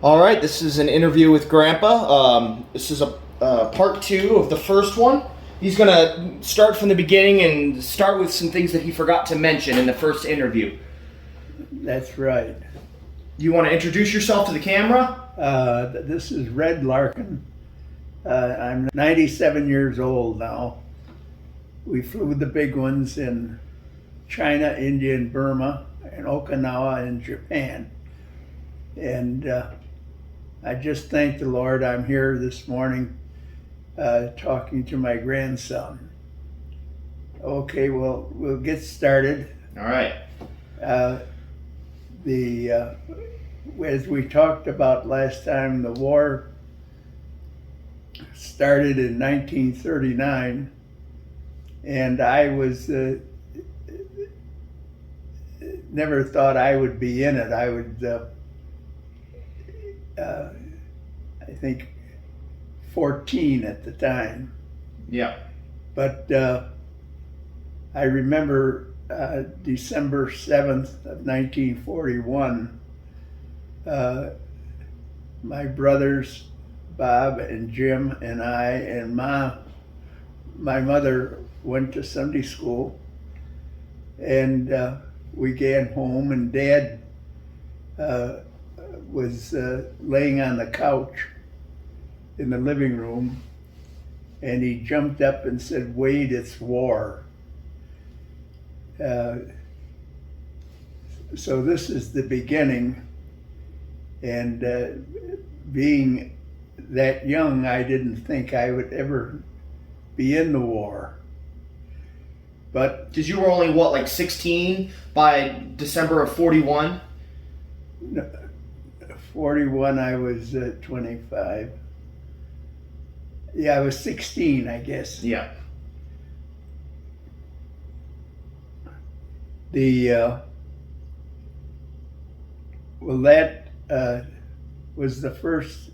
All right, this is an interview with Grandpa. This is a part two of the first one. He's gonna start from the beginning and start with some things that he forgot to mention in the first interview. That's right. You want to introduce yourself to the camera? This is Red Larkin. I'm 97 years old now. We flew the big ones in China, India, and Burma, and Okinawa and Japan. And I just thank the Lord I'm here this morning talking to my grandson. Okay, well, we'll get started. All right. As we talked about last time, the war started in 1939, and I was never thought I would be in it. I would, I think, 14 at the time. Yeah. But I remember December 7th of 1941, my brothers, Bob and Jim and I and my mother went to Sunday school, and we came home, and Dad was laying on the couch in the living room, and he jumped up and said, "Wade, it's war." So this is the beginning, and being that young, I didn't think I would ever be in the war. But Because you were only, what, like 16 by December of 41? 41, I was 25. Yeah, I was 16, I guess. Yeah. Well, that was the first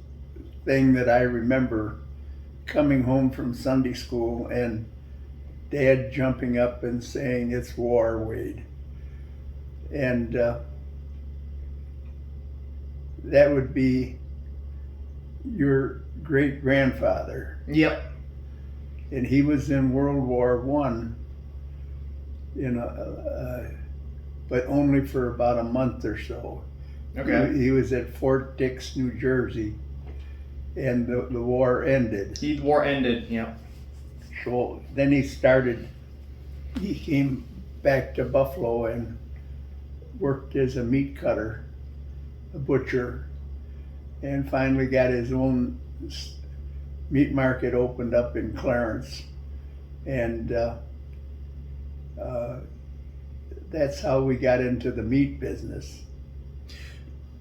thing that I remember, coming home from Sunday school and Dad jumping up and saying, "It's war, Wade." And that would be your great-grandfather. Yep. And he was in World War I, but only for about a month or so. Okay. He was at Fort Dix, New Jersey, and the war ended. The war ended, yeah. So then he came back to Buffalo and worked as a meat cutter, a butcher, and finally got his own meat market opened up in Clarence. And that's how we got into the meat business.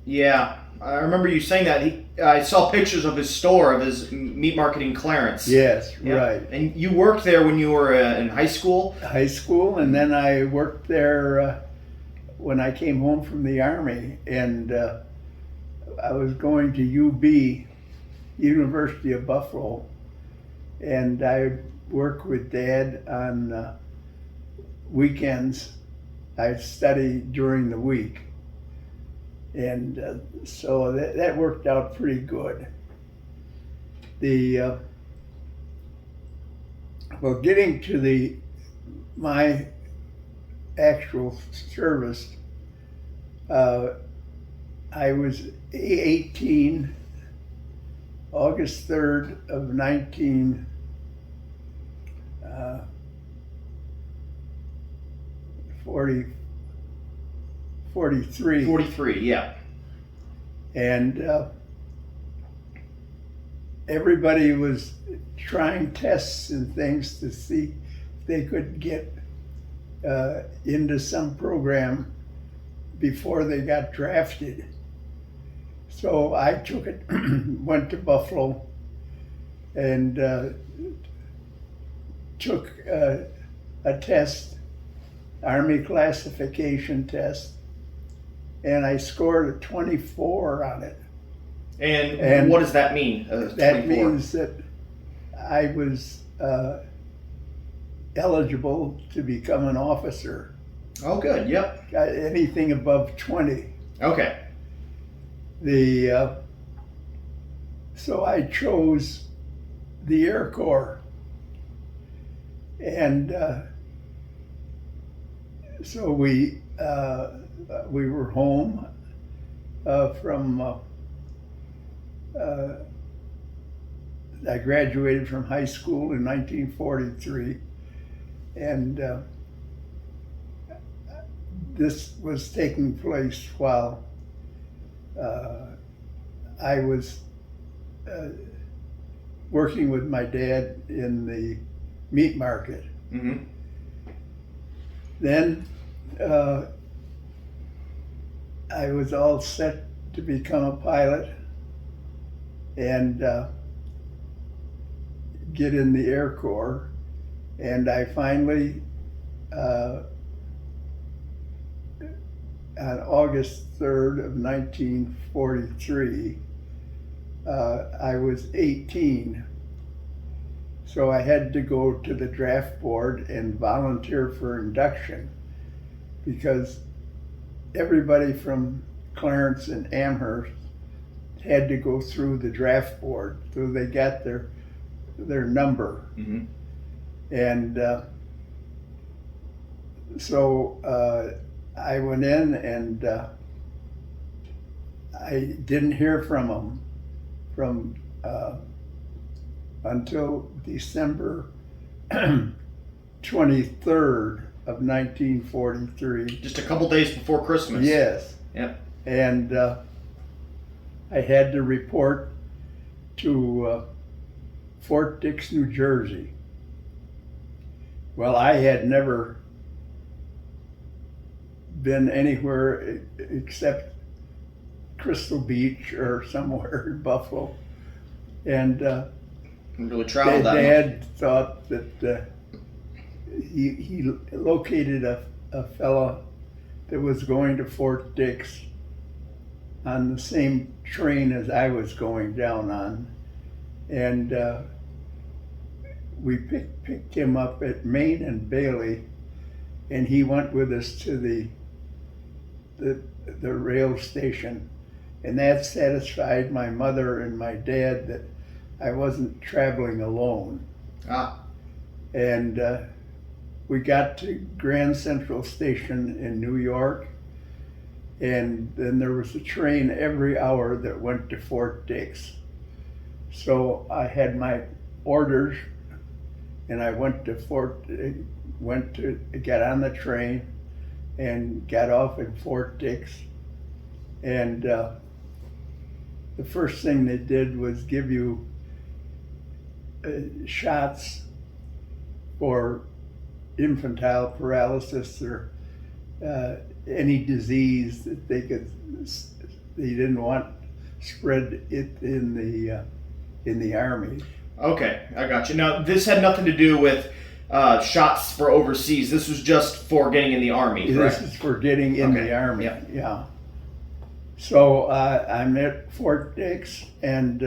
Yeah, I remember you saying that. I saw pictures of his store, of his meat market in Clarence. Yes, Yeah. right. And you worked there when you were in high school? High school, and then I worked there when I came home from the Army, and I was going to UB, University of Buffalo, and I worked with Dad on weekends. I'd study during the week. And so that worked out pretty good. Well, getting to my actual service, I was 18, August 3rd of 1943. 43, yeah. And everybody was trying tests and things to see if they could get into some program before they got drafted. So I took it, went to Buffalo, and took a test, Army classification test, and I scored a 24 on it. And what does that mean? That 24? Means that I was eligible to become an officer. Oh, good. Yep. Anything above 20. Okay. The So I chose the Air Corps. And so we were home from I graduated from high school in 1943, and this was taking place while I was working with my dad in the meat market. Mm-hmm. Then I was all set to become a pilot and get in the Air Corps, and I finally, on August 3rd of 1943, I was 18. So I had to go to the draft board and volunteer for induction, because everybody from Clarence and Amherst had to go through the draft board, so they got their number. Mm-hmm. And so I went in, and I didn't hear from them until December 23rd of 1943. Just a couple days before Christmas. Yes. Yep. And I had to report to Fort Dix, New Jersey. Well, I had never been anywhere except Crystal Beach or somewhere in Buffalo. And really traveled that Dad thought that he located a fella that was going to Fort Dix on the same train as I was going down on, and we picked him up at Main and Bailey, and he went with us to the rail station, and that satisfied my mother and my dad that I wasn't traveling alone. And we got to Grand Central Station in New York, and then there was a train every hour that went to Fort Dix. So I had my orders, and I went to get on the train and got off at Fort Dix. And the first thing they did was give you shots for infantile paralysis or any disease that they didn't want spread it in the army. Okay, I got you. Now, this had nothing to do with shots for overseas. This was just for getting in the army, correct? This is for getting in the army. Yep. Yeah. So I'm at Fort Dix, and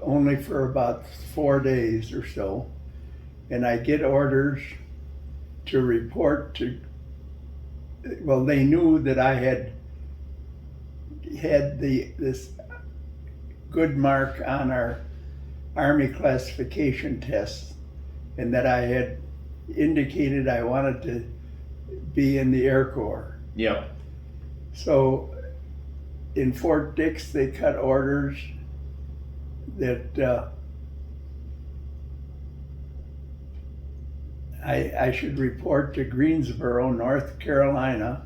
only for about 4 days or so, and I get orders to report to. Well, they knew that I had this good mark on our Army classification test, and that I had indicated I wanted to be in the Air Corps. Yep. So in Fort Dix, they cut orders that I should report to Greensboro, North Carolina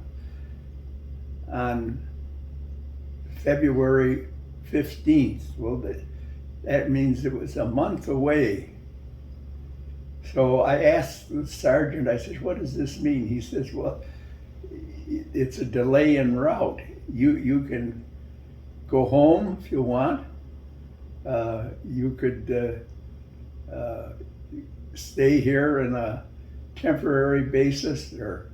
on February 15th. Well, that means it was a month away. So I asked the sergeant, I said, what does this mean? He says, well, it's a delay en route. You can go home if you want. You could stay here on a temporary basis or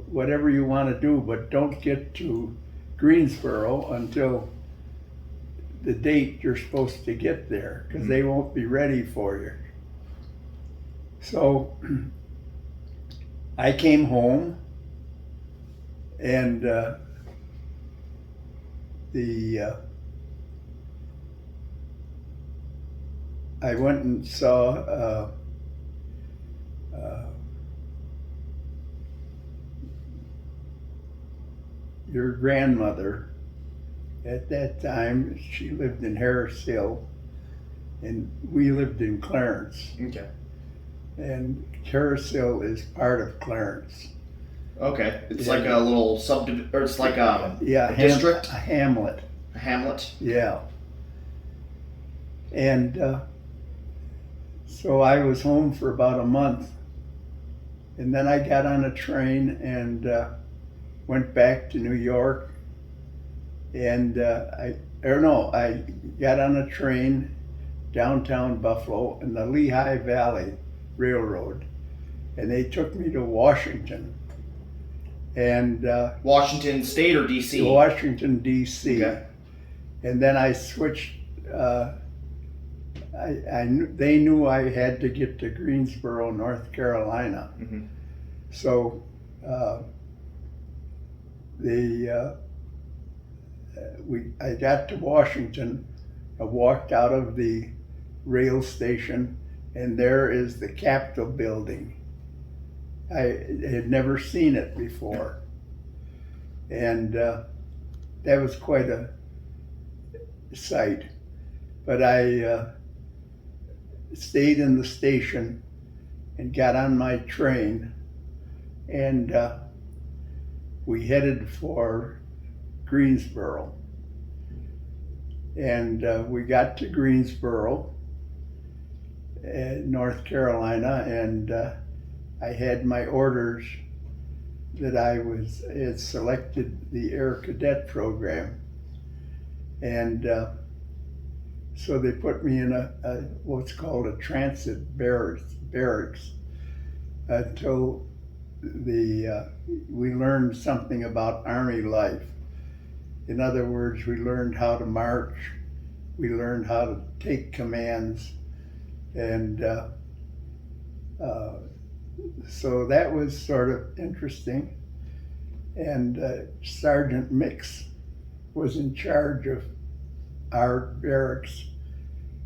whatever you want to do, but don't get to Greensboro until the date you're supposed to get there, because they won't be ready for you. So I came home, and the I went and saw your grandmother. At that time, she lived in Harris Hill, and we lived in Clarence. Okay. And Harris Hill is part of Clarence. Okay. It's like a little or it's like a district? A hamlet. A hamlet? Yeah. And so I was home for about a month. And then I got on a train and went back to New York. And I got on a train downtown Buffalo in the Lehigh Valley Railroad. And they took me to Washington. And Washington State or D.C.? Washington, D.C. Okay. And then I switched. They knew I had to get to Greensboro, North Carolina. Mm-hmm. So I got to Washington. I walked out of the rail station, and there is the Capitol building. I had never seen it before, and that was quite a sight. But I stayed in the station and got on my train, and we headed for Greensboro. And we got to Greensboro, North Carolina, and I had my orders that I had selected the Air Cadet program. And so they put me in a what's called a transit barracks until we learned something about Army life. In other words, we learned how to march, we learned how to take commands, and so that was sort of interesting. And Sergeant Mix was in charge of our barracks,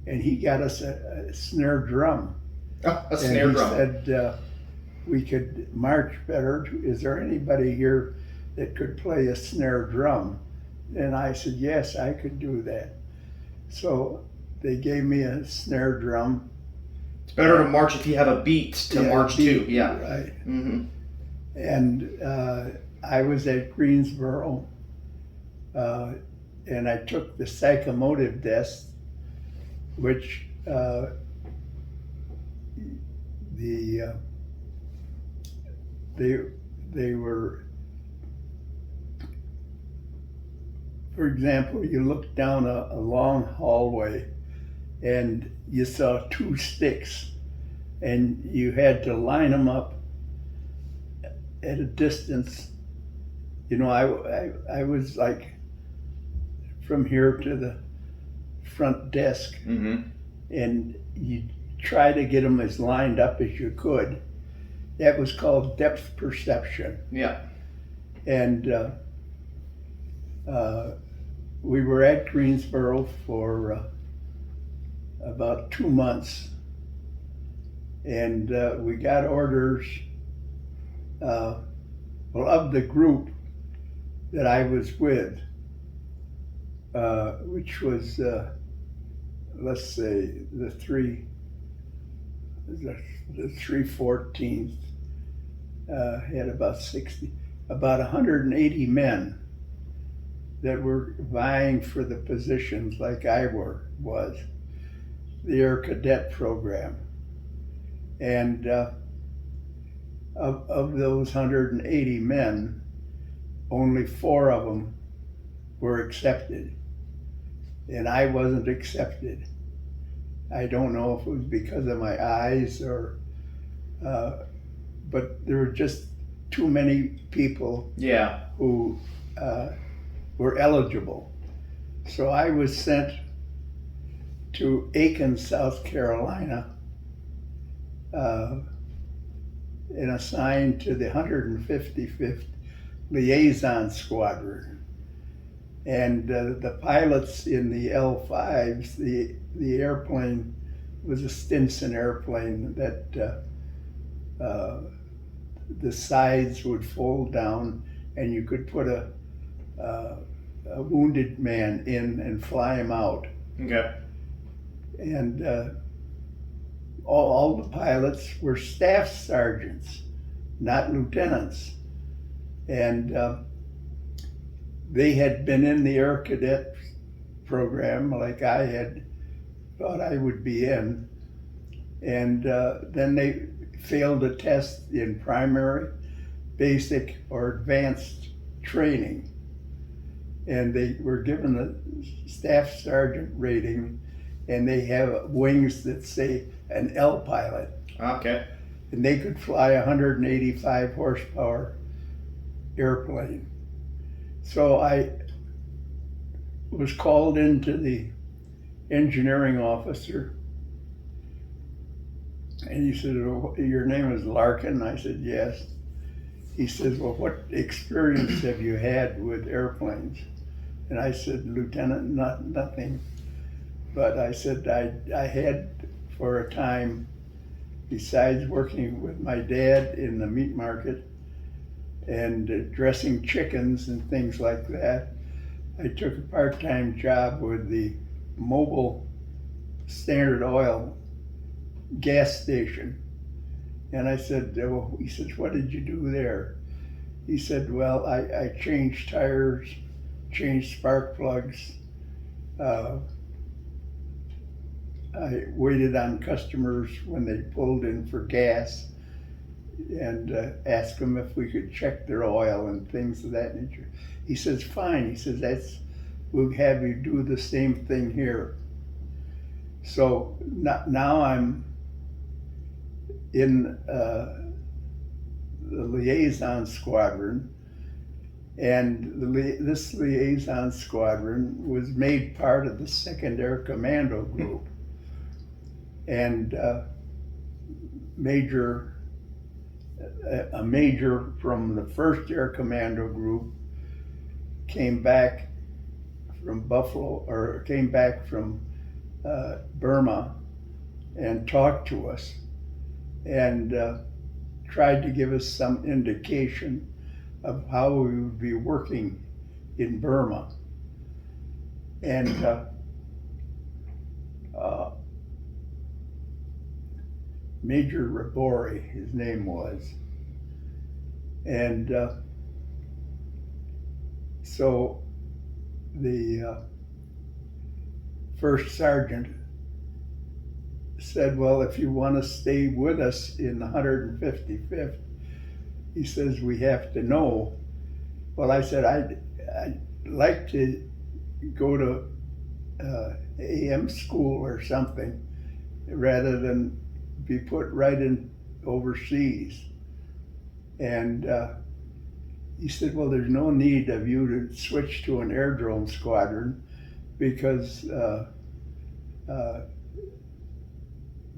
and he got us a snare drum. Oh, a snare drum. And he said we could march better. Is there anybody here that could play a snare drum? And I said, yes, I could do that. So they gave me a snare drum. It's better to march if you have a beat to march to. Yeah. Right. Mm-hmm. And I was at Greensboro, and I took the psychomotive test, which they were, for example, you looked down a long hallway and you saw two sticks, and you had to line them up at a distance. You know, I was like from here to the front desk, mm-hmm. and you try to get them as lined up as you could. That was called depth perception. Yeah. And we were at Greensboro for about 2 months, and we got orders of the group that I was with, which was let's say the 314th, had about 180 men that were vying for the positions like I was, the Air Cadet program. And of those 180 men, only 4 of them were accepted. And I wasn't accepted. I don't know if it was because of my eyes or, but there were just too many people who were eligible. So I was sent to Aiken, South Carolina, and assigned to the 155th Liaison Squadron. And the pilots in the L5s, the airplane was a Stinson airplane that the sides would fold down, and you could put a wounded man in and fly him out. Okay. And all the pilots were staff sergeants, not lieutenants. And they had been in the Air Cadet program like I had thought I would be in. And then they failed a test in primary, basic, or advanced training. And they were given a staff sergeant rating, and they have wings that say an L pilot. Okay. And they could fly a 185 horsepower airplane. So I was called into the engineering officer, and he said, "Oh, your name is Larkin?" I said, "Yes." He says, "Well, what experience have you had with airplanes?" And I said, "Lieutenant, nothing." But I said, I had for a time, besides working with my dad in the meat market and dressing chickens and things like that, I took a part-time job with the Mobile Standard Oil gas station. And I said, well, he says, "What did you do there?" He said, "Well, I changed tires, changed spark plugs. I waited on customers when they pulled in for gas and asked them if we could check their oil and things of that nature." He says, "Fine." He says, "We'll have you do the same thing here." So now I'm in the liaison squadron, and this liaison squadron was made part of the 2nd Air Commando Group. And a major from the 1st Air Commando Group came back from Burma and talked to us and tried to give us some indication of how we would be working in Burma. And Major Rabori, his name was. And so the first sergeant said, "Well, if you want to stay with us in the 155th, he says, we have to know." Well, I said, I'd like to go to AM school or something rather than be put right in overseas. And he said, "Well, there's no need of you to switch to an aerodrome squadron because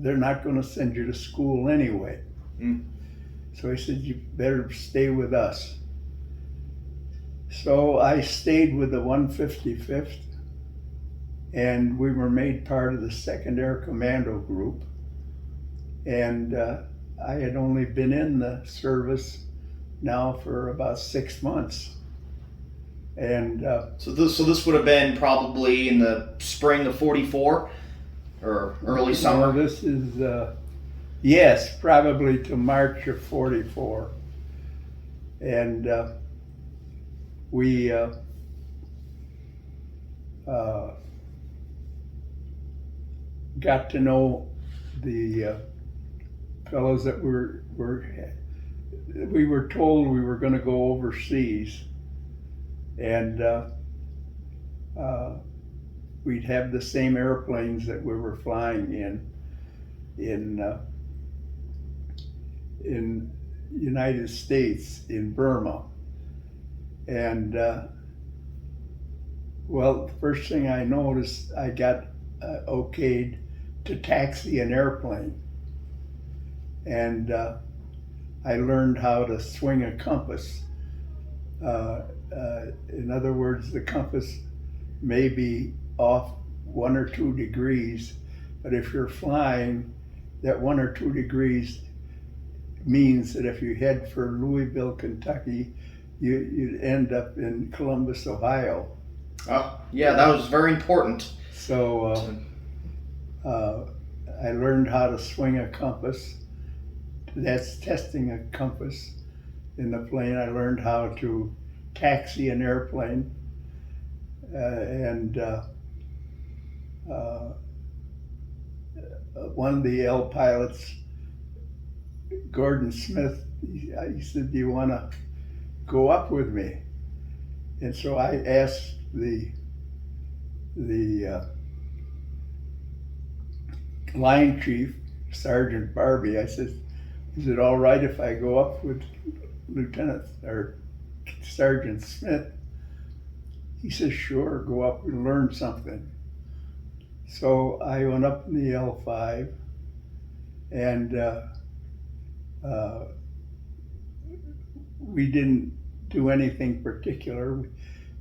they're not going to send you to school anyway." So he said, "You better stay with us." So I stayed with the 155th, and we were made part of the 2nd Air Commando Group. And I had only been in the service now for about 6 months. And so this would have been probably in the spring of '44 or early summer. No, this is yes, probably to March of '44. And we got to know the fellows that we were told we were going to go overseas, and we'd have the same airplanes that we were flying in United States, in Burma. And well, the first thing I noticed, I got okayed to taxi an airplane. And I learned how to swing a compass. In other words, the compass may be off 1 or 2 degrees, But if you're flying, that 1 or 2 degrees means that if you head for Louisville, Kentucky, you'd end up in Columbus, Ohio. Oh, yeah, that was very important. So I learned how to swing a compass. That's testing a compass in the plane. I learned how to taxi an airplane. One of the L pilots, Gordon Smith, he said, "Do you want to go up with me?" And so I asked the line chief, Sergeant Barbie, I said, "Is it all right if I go up with Lieutenant or Sergeant Smith?" He says, "Sure, go up and learn something." So I went up in the L5, and we didn't do anything particular.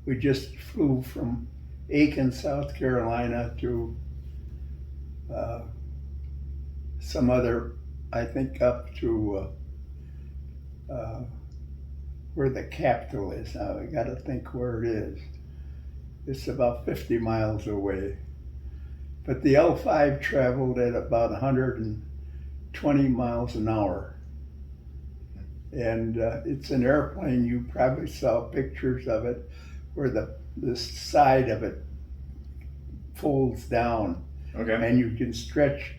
We just flew from Aiken, South Carolina to some other, I think up to where the capital is. Now I got to think where it is. It's about 50 miles away. But the L5 traveled at about 120 miles an hour. And it's an airplane, you probably saw pictures of it, where the side of it folds down. Okay. And you can stretch,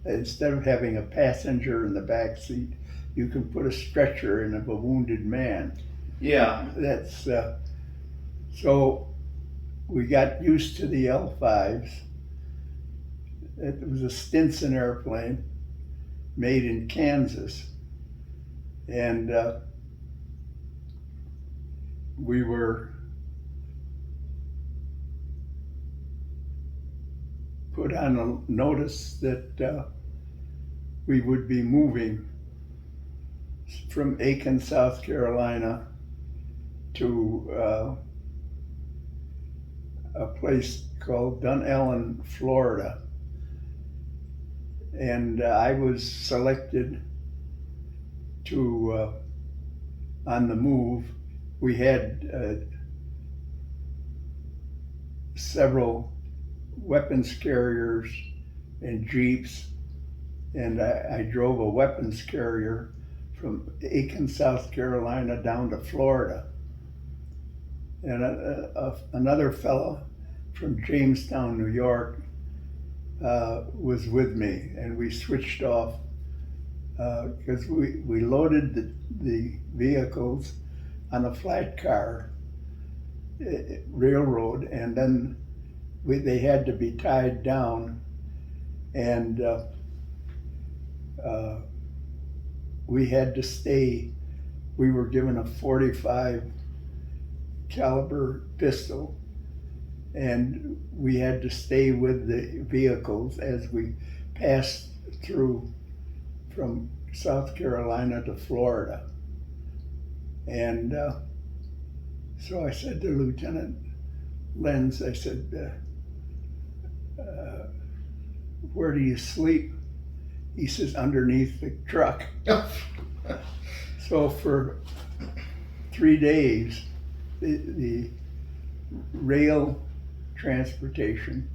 instead of having a passenger in the back seat, you can put a stretcher in of a wounded man. Yeah. That's so we got used to the L5s. It was a Stinson airplane made in Kansas. And we were put on a notice that we would be moving from Aiken, South Carolina to a place called Dunellen, Florida. And I was selected to, on the move. We had several weapons carriers and jeeps, and I drove a weapons carrier from Aiken, South Carolina down to Florida. And another fellow from Jamestown, New York, was with me, and we switched off because we loaded the vehicles on a flat car railroad, and then they had to be tied down, and we had to stay. We were given a 45 caliber pistol, and we had to stay with the vehicles as we passed through from South Carolina to Florida. And so I said to Lieutenant Lenz, I said, "Where do you sleep?" He says, "Underneath the truck." So for 3 days, the rail transportation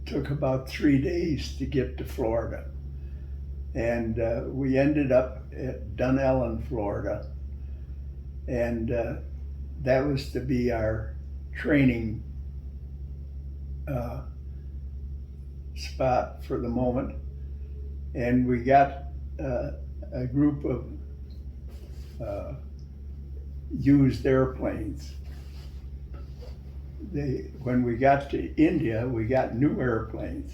took about 3 days to get to Florida. And we ended up at Dunellen, Florida. And that was to be our training spot for the moment. And we got a group of used airplanes. When we got to India, we got new airplanes,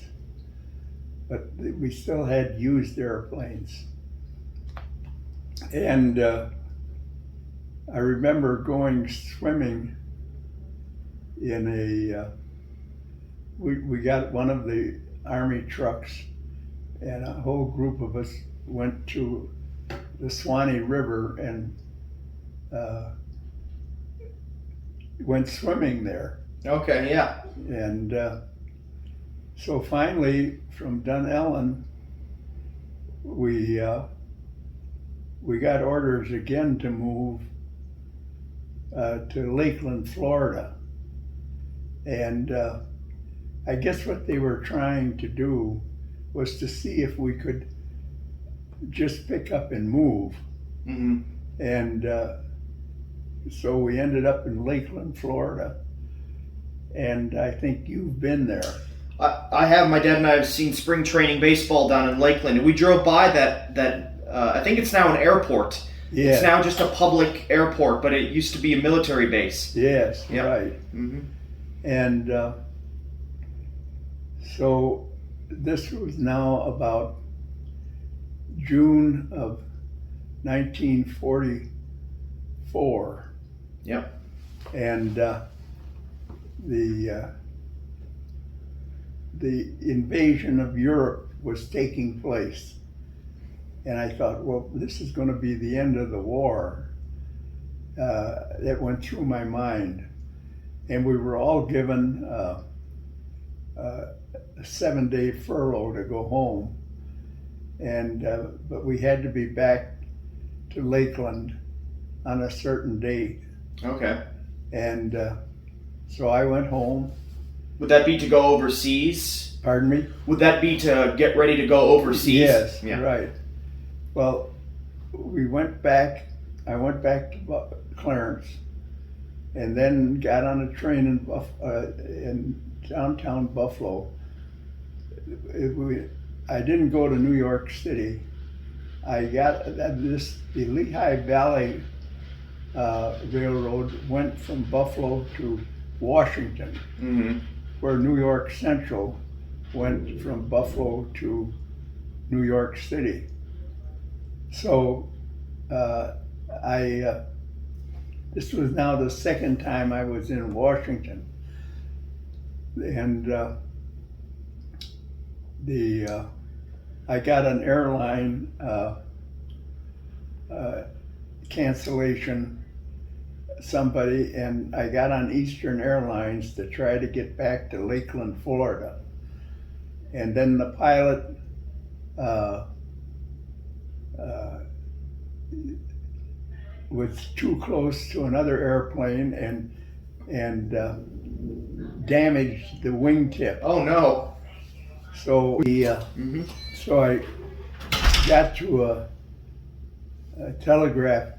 but we still had used airplanes. And I remember going swimming in we got one of the Army trucks, and a whole group of us went to the Swanee River and went swimming there. Okay, yeah. And so finally, from Dunellen, we got orders again to move to Lakeland, Florida. And I guess what they were trying to do was to see if we could just pick up and move. Mm-hmm. And so we ended up in Lakeland, Florida. And I think you've been there. I have. My dad and I have seen spring training baseball down in Lakeland. We drove by that. I think it's now an airport. Yeah. It's now just a public airport, but it used to be a military base. Yes, Yep. right. Mm-hmm. And so this was now about June of 1944. Yep. And the invasion of Europe was taking place. And I thought, well, this is going to be the end of the war. That went through my mind. And we were all given a 7-day furlough to go home. And but we had to be back to Lakeland on a certain date. Okay. And so I went home. Would that be to go overseas? Pardon me? Would that be to get ready to go overseas? Yes, Yeah. right. Well, we went back. I went back to Clarence, and then got on a train in downtown Buffalo. I didn't go to New York City. I got the Lehigh Valley Railroad went from Buffalo to Washington, Mm-hmm. where New York Central went from Buffalo to New York City. So this was now the second time I was in Washington, and I got an airline cancellation. Somebody, and I got on Eastern Airlines to try to get back to Lakeland, Florida. And then the pilot was too close to another airplane and damaged the wingtip. Oh no. So Mm-hmm. so I got to a telegraph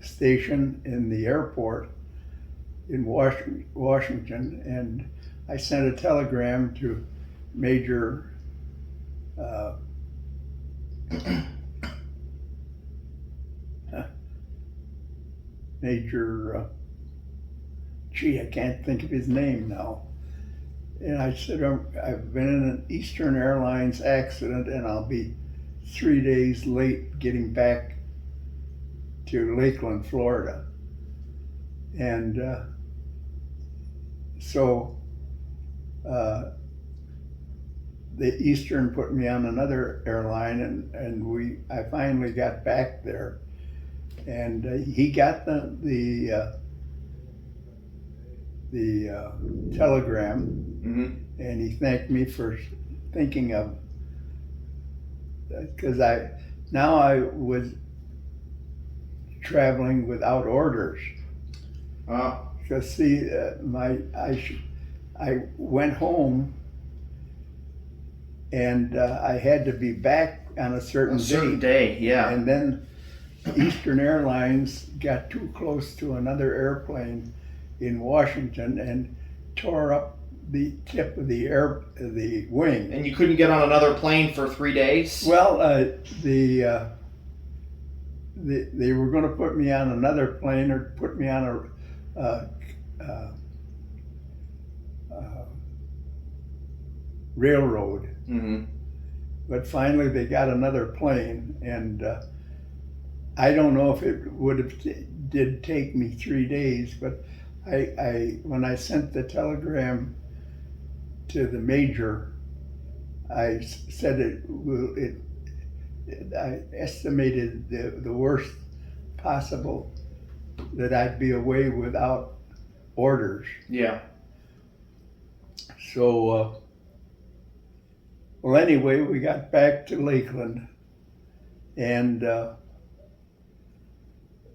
station in the airport in Washington, and I sent a telegram to Major I can't think of his name now. And I said, I've been in an Eastern Airlines accident and I'll be 3 days late getting back to Lakeland, Florida. And so the Eastern put me on another airline, and I finally got back there. And he got the telegram, Mm-hmm. and he thanked me for thinking of, because I was traveling without orders. Because see, I went Mm-hmm. home, and I had to be back on a certain day, yeah. And then Eastern Airlines got too close to another airplane in Washington and tore up the tip of the wing. And you couldn't get on another plane for 3 days? Well, they were going to put me on another plane or put me on a railroad. Mm-hmm. But finally they got another plane, and I don't know if it did take me 3 days, but when I sent the telegram to the major, I said I estimated the worst possible, that I'd be away without orders. Yeah. So, well, anyway, we got back to Lakeland, and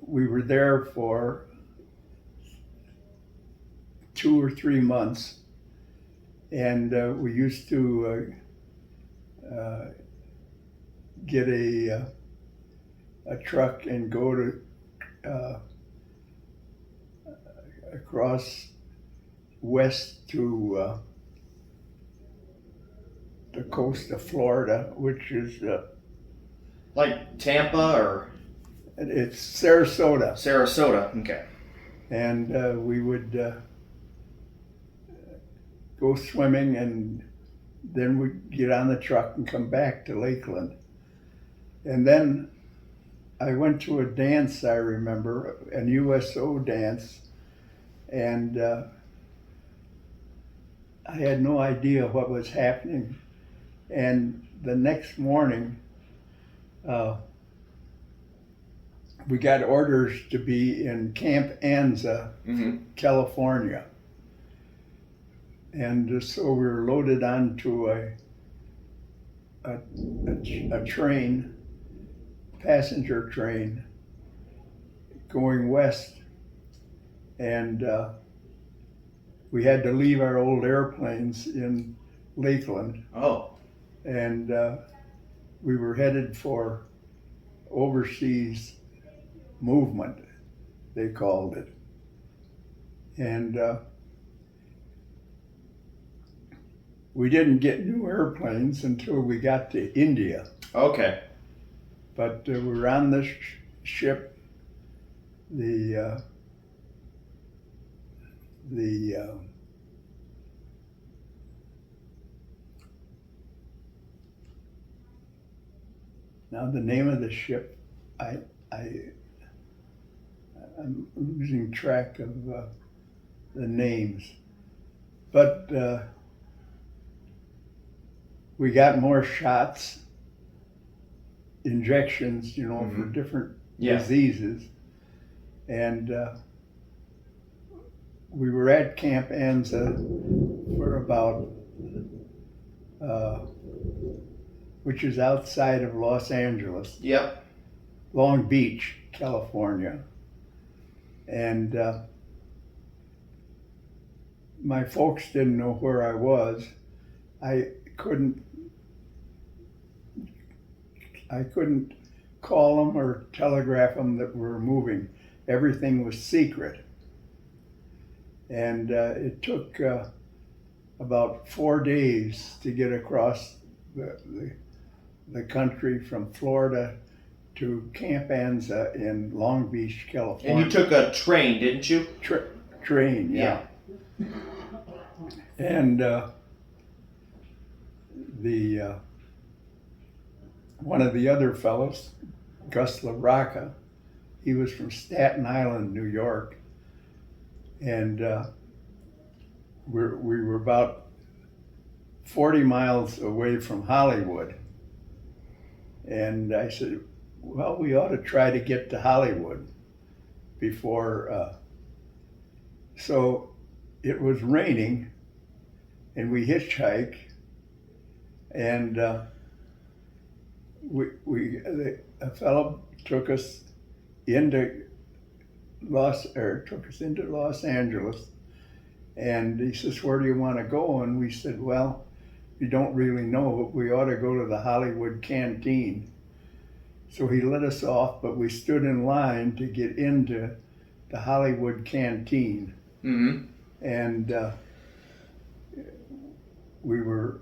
we were there for 2 or 3 months, and we used to get a truck and go to across west to the coast of Florida, which is Like Tampa or it's Sarasota, Sarasota. Okay. and we would go swimming, and then we'd get on the truck and come back to Lakeland. And then I went to a dance, I remember, an USO dance, and I had no idea what was happening. And the next morning, we got orders to be in Camp Anza, California. And so we were loaded onto a train, passenger train, going west. And we had to leave our old airplanes in Lakeland. Oh. And we were headed for overseas movement, they called it. And we didn't get new airplanes until we got to India. Okay. But we were on this ship, now the name of the ship, I'm losing track of the names, but we got more shots, injections, for different diseases, and we were at Camp Anza for about, which is outside of Los Angeles. Yep. Long Beach, California. And my folks didn't know where I was. I couldn't call them or telegraph them that we were moving. Everything was secret. And it took about 4 days to get across the country from Florida to Camp Anza in Long Beach, California. And you took a train, didn't you? Train, yeah. And one of the other fellows, Gus LaRocca, he was from Staten Island, New York, and we were about 40 miles away from Hollywood. And I said, well, we ought to try to get to Hollywood before. So it was raining, and we hitchhiked, and a fellow took us into Los Angeles, and he says, where do you want to go? And we said, well, we don't really know, but we ought to go to the Hollywood canteen. So he let us off, but we stood in line to get into the Hollywood canteen. And we were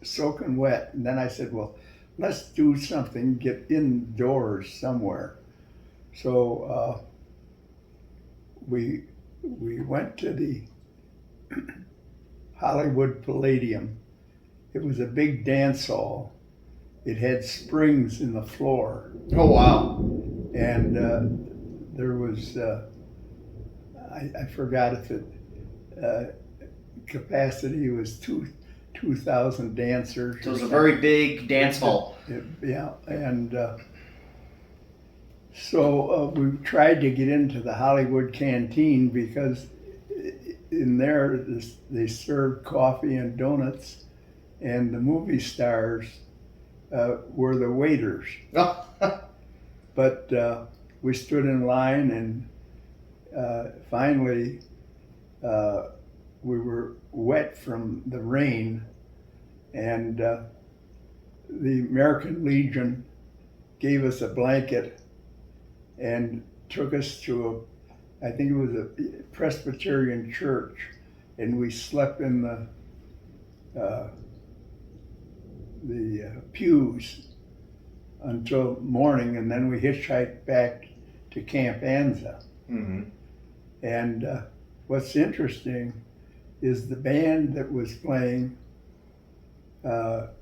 soaking wet. And then I said, well, let's do something, get indoors somewhere. So we went to the Hollywood Palladium. It was a big dance hall. It had springs in the floor. Oh, wow. And there was, I forgot if it, capacity was 2,000 dancers. So it was a very big dance hall. Yeah, and so we tried to get into the Hollywood canteen because in there, they served coffee and donuts, and the movie stars were the waiters. But we stood in line, and finally we were wet from the rain, and the American Legion gave us a blanket and took us to I think it was a Presbyterian church, and we slept in the pews until morning, and then we hitchhiked back to Camp Anza. Mm-hmm. And what's interesting is the band that was playing at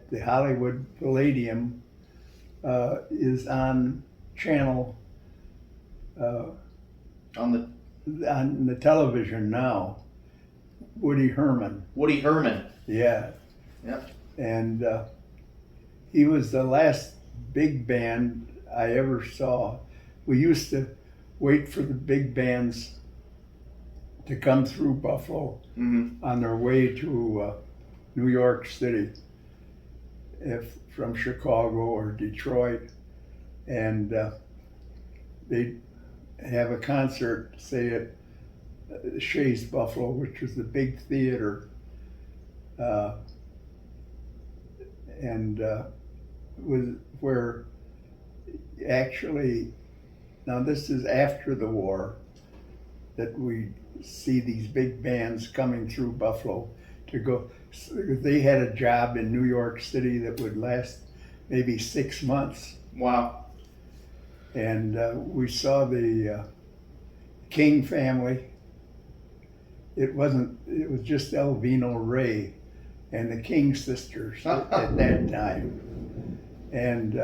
the Hollywood Palladium is on channel On the television now. Woody Herman. Woody Herman. Yeah. Yep. And he was the last big band I ever saw. We used to wait for the big bands to come through Buffalo on their way to New York City, if from Chicago or Detroit, and they'd have a concert, say at Shays Buffalo, which was the big theater, and was where actually, now this is after the war, that we see these big bands coming through Buffalo to go. They had a job in New York City that would last maybe 6 months. Wow. And we saw the King family. It was just Elvino Ray and the King sisters at that time. And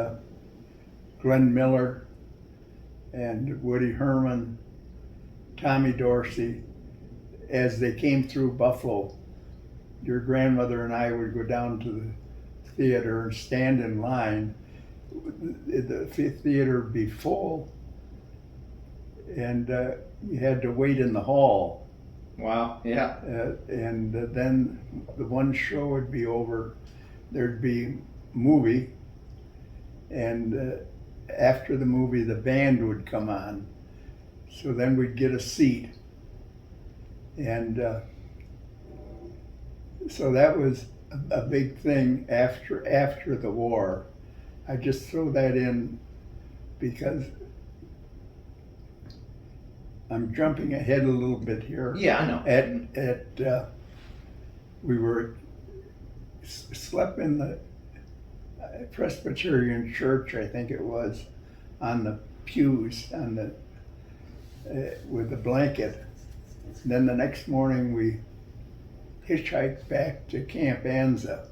Glenn Miller and Woody Herman, Tommy Dorsey. As they came through Buffalo, your grandmother and I would go down to the theater and stand in line. The theater would be full, and you had to wait in the hall. Wow. Yeah. And then the one show would be over, there'd be movie, and after the movie the band would come on. So then we'd get a seat, and so that was a big thing after the war. I just throw that in because I'm jumping ahead a little bit here. Yeah, I know. We were slept in the Presbyterian church, I think it was, on the pews on the with a blanket. Then the next morning we hitchhiked back to Camp Anza,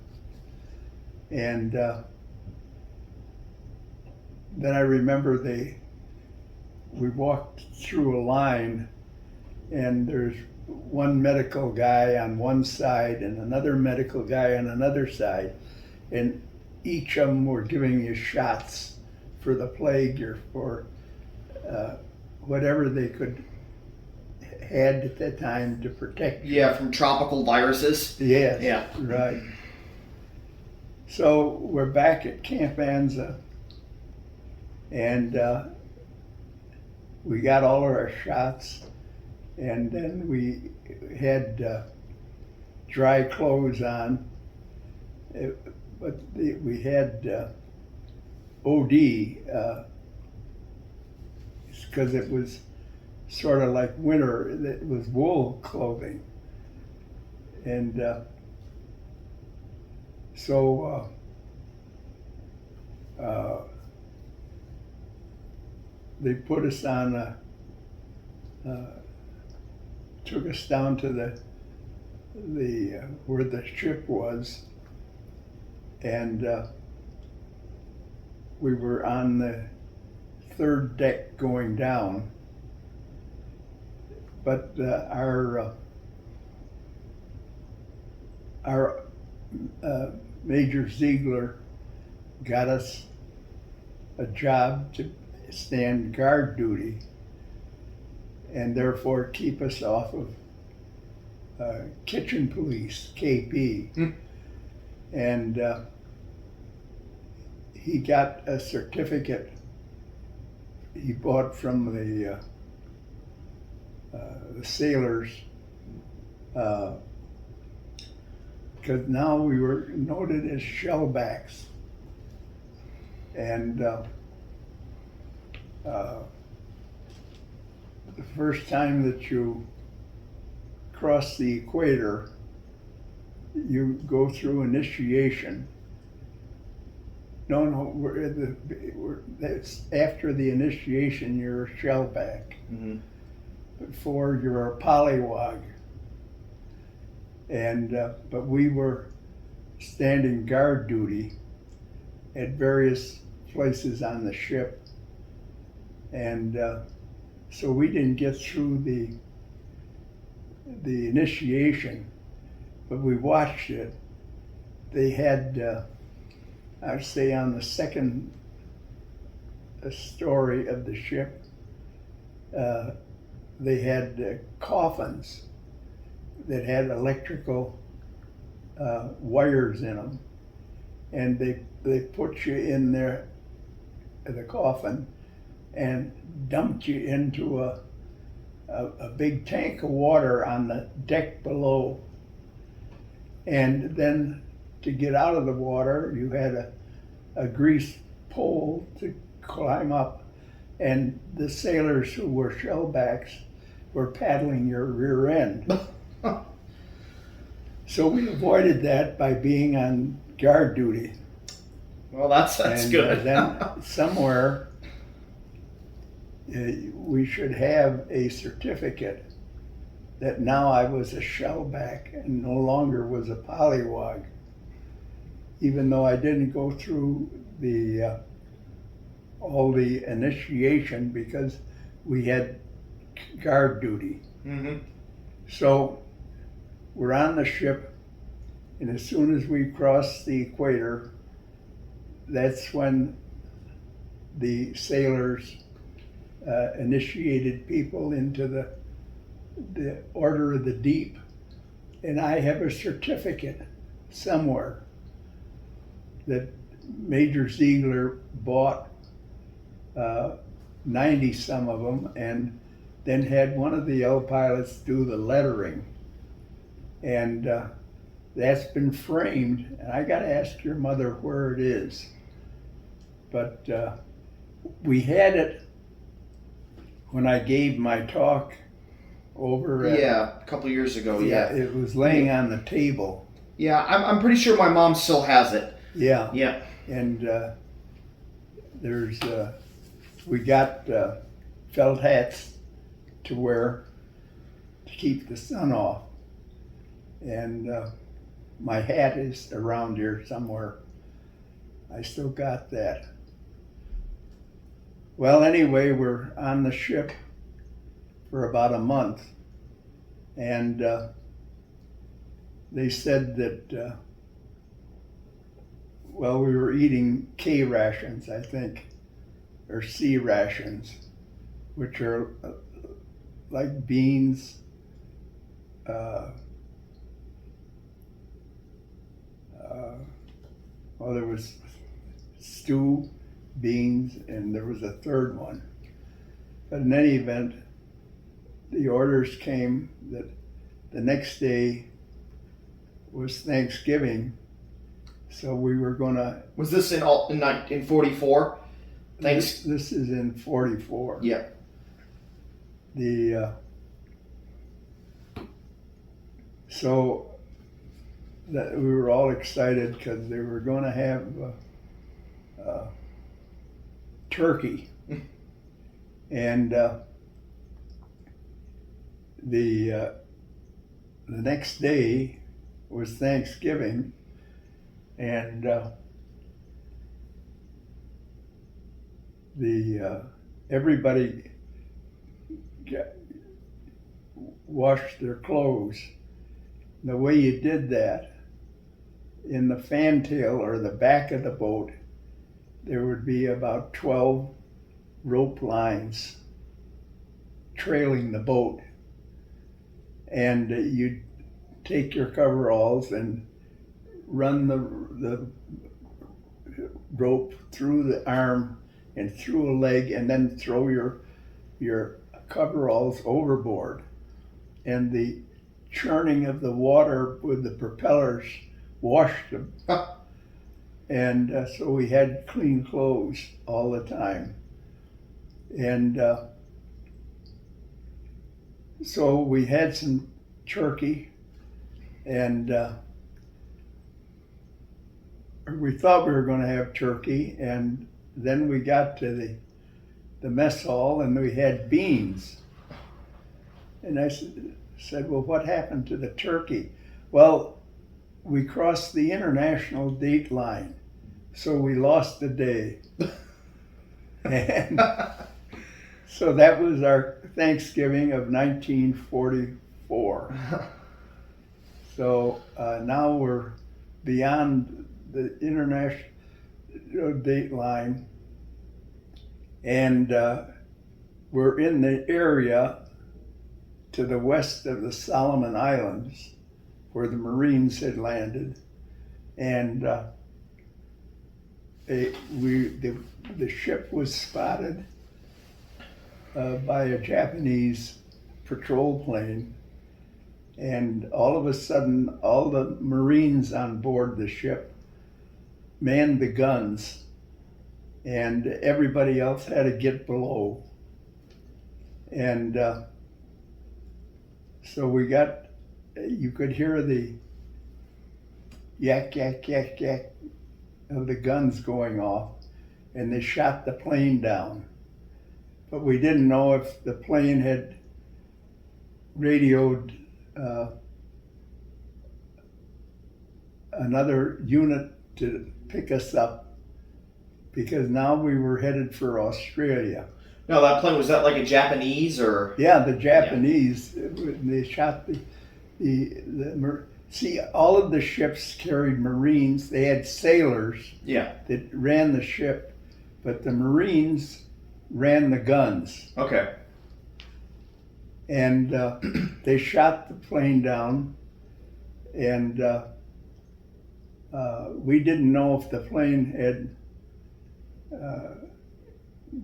and then I remember we walked through a line, and there's one medical guy on one side and another medical guy on another side, and each of them were giving you shots for the plague or for whatever they could had at that time to protect you. Yeah, from tropical viruses. Yes. Yeah. Right. So we're back at Camp Anza, and we got all of our shots, and then we had dry clothes on, but we had OD because it was sort of like winter. It was wool clothing, and so they put us on took us down to the where the ship was, and we were on the third deck going down, but our Major Ziegler got us a job to stand guard duty, and therefore keep us off of kitchen police, KP. And he got a certificate he bought from the sailors, because now we were noted as shellbacks. And the first time that you cross the equator, you go through initiation. No, that's after the initiation, you're a shellback. Before, you're a polywog. And but we were standing guard duty at various places on the ship, and so we didn't get through the initiation, but we watched it. They had, I'd say, on the second story of the ship, they had coffins that had electrical wires in them, and they put you in there, the coffin, and dumped you into a big tank of water on the deck below. And then to get out of the water, you had a grease pole to climb up, and the sailors who were shellbacks were paddling your rear end. So we avoided that by being on guard duty. Well, that's and, good. Then somewhere we should have a certificate that now I was a shellback and no longer was a polywog, even though I didn't go through the all the initiation because we had guard duty. So we're on the ship, and as soon as we cross the equator, that's when the sailors initiated people into the Order of the Deep. And I have a certificate somewhere that Major Ziegler bought 90 some of them, and then had one of the L pilots do the lettering. And that's been framed, and I got to ask your mother where it is. But we had it when I gave my talk over at, a couple years ago. Yeah, it was laying on the table. Yeah, I'm pretty sure my mom still has it. Yeah. And there's we got felt hats to wear to keep the sun off, and my hat is around here somewhere. I still got that. Well, anyway, we're on the ship for about a month, and they said that well, we were eating K rations, I think, or C rations, which are like beans, well, there was stew, beans, and there was a third one. But in any event, the orders came that the next day was Thanksgiving, so we were gonna. Was this in 44? This is in 44. Yeah. So that we were all excited because they were going to have turkey, and the next day was Thanksgiving, and everybody washed their clothes. The way you did that, in the fantail or the back of the boat, there would be about 12 rope lines trailing the boat. And you'd take your coveralls and run the rope through the arm and through a leg, and then throw your coveralls overboard. And the churning of the water with the propellers washed them. And so we had clean clothes all the time. And so we had some turkey, and we thought we were going to have turkey, and then we got to the mess hall and we had beans. And I said, well, what happened to the turkey? Well, we crossed the international date line, so we lost a day. And so that was our Thanksgiving of 1944. So now we're beyond the international date line, and we're in the area to the west of the Solomon Islands where the Marines had landed. And the ship was spotted by a Japanese patrol plane, and all of a sudden all the Marines on board the ship manned the guns, and everybody else had to get below. And so you could hear the yak, yak, yak, yak of the guns going off, and they shot the plane down. But we didn't know if the plane had radioed another unit to pick us up, because now we were headed for Australia. No, that plane, was that like a Japanese or? Yeah, the Japanese, they shot see, all of the ships carried Marines. They had sailors that ran the ship, but the Marines ran the guns. Okay. And they shot the plane down, and we didn't know if the plane had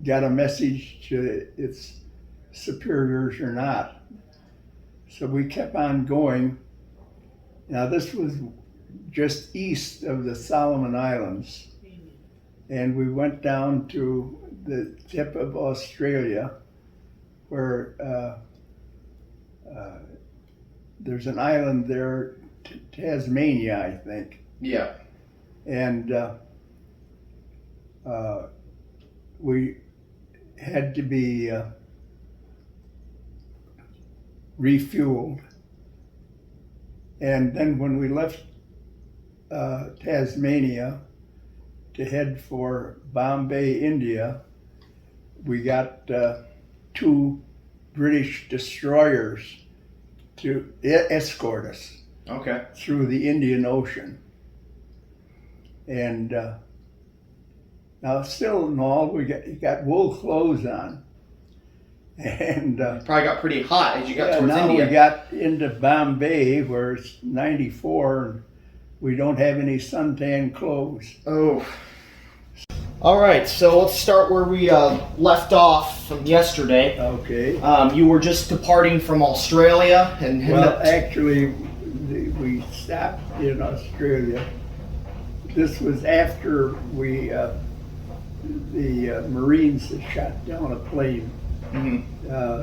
got a message to its superiors or not. So we kept on going. Now this was just east of the Solomon Islands, and we went down to the tip of Australia, where there's an island there, Tasmania, I think. Yeah. And we had to be refueled. And then when we left Tasmania to head for Bombay, India, we got 2 British destroyers to escort us through the Indian Ocean. And now still in all, we got wool clothes on. And probably got pretty hot as you got towards now India. We got into Bombay, where it's 94, and we don't have any suntan clothes. Oh. All right, so let's start where we left off from yesterday. Okay. You were just departing from Australia, and actually, we stopped in Australia. This was after the Marines had shot down a plane. Mm-hmm.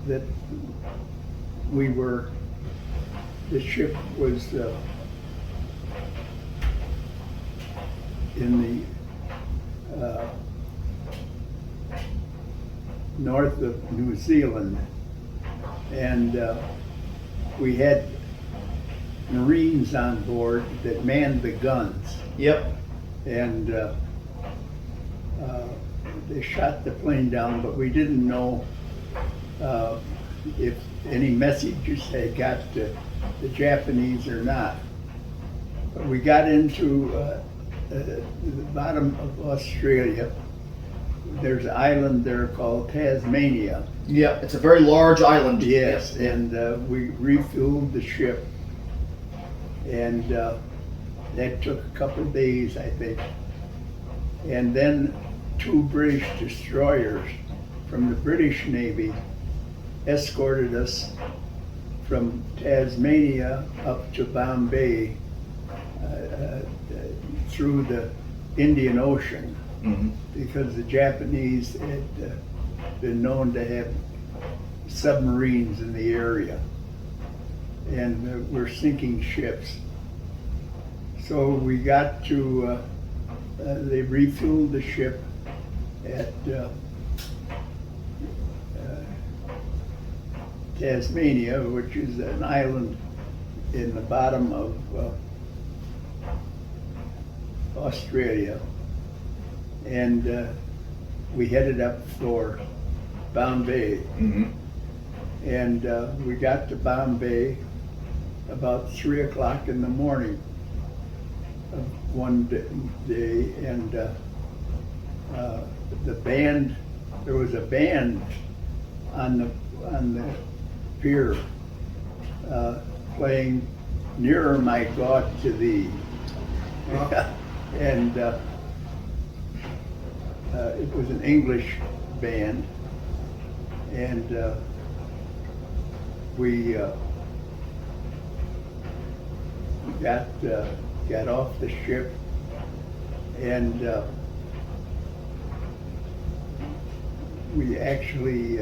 That the ship was in the north of New Zealand, and we had Marines on board that manned the guns. Yep. And they shot the plane down, but we didn't know if any messages had got to the Japanese or not. But we got into the bottom of Australia, there's an island there called Tasmania. Yeah, it's a very large island. Yes, Yeah. and we refueled the ship, and that took a couple of days, I think. And then 2 British destroyers from the British Navy escorted us from Tasmania up to Bombay through the Indian Ocean, Mm-hmm. because the Japanese had been known to have submarines in the area and were sinking ships. So we got to, they refueled the ship at Tasmania, which is an island in the bottom of Australia. And we headed up for Bombay. Mm-hmm. And we got to Bombay about 3 o'clock in the morning of one day, and the band, there was a band on the pier playing "Nearer My God to Thee," and it was an English band, and we got off the ship, and we actually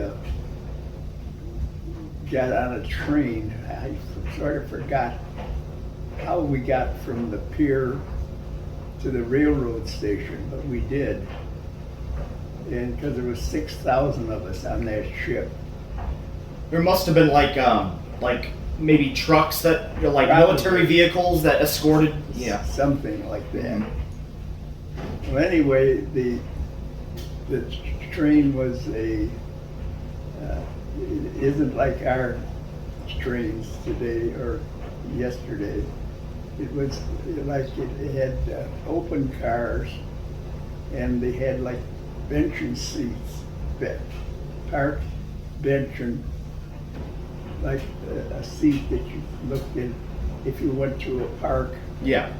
got on a train. I sort of forgot how we got from the pier to the railroad station, but we did. And because there was 6,000 of us on that ship. There must have been like maybe trucks that, like Probably. military vehicles that escorted. Yeah. Something like that. Mm-hmm. Well, anyway, the train was it isn't like our trains today or yesterday. It was like it had open cars, and they had like bench seats, parked bench, and like a seat that you looked in. If you went to a park, Yeah.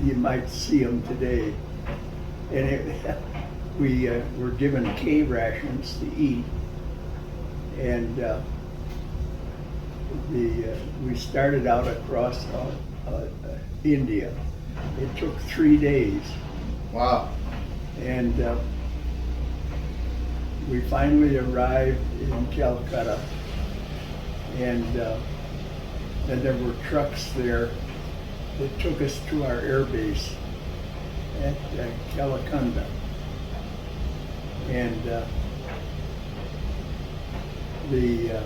You might see them today. And we were given K rations to eat, and we started out across India. It took 3 days. Wow. And we finally arrived in Calcutta, and then there were trucks there that took us to our air base at Calcutta. And the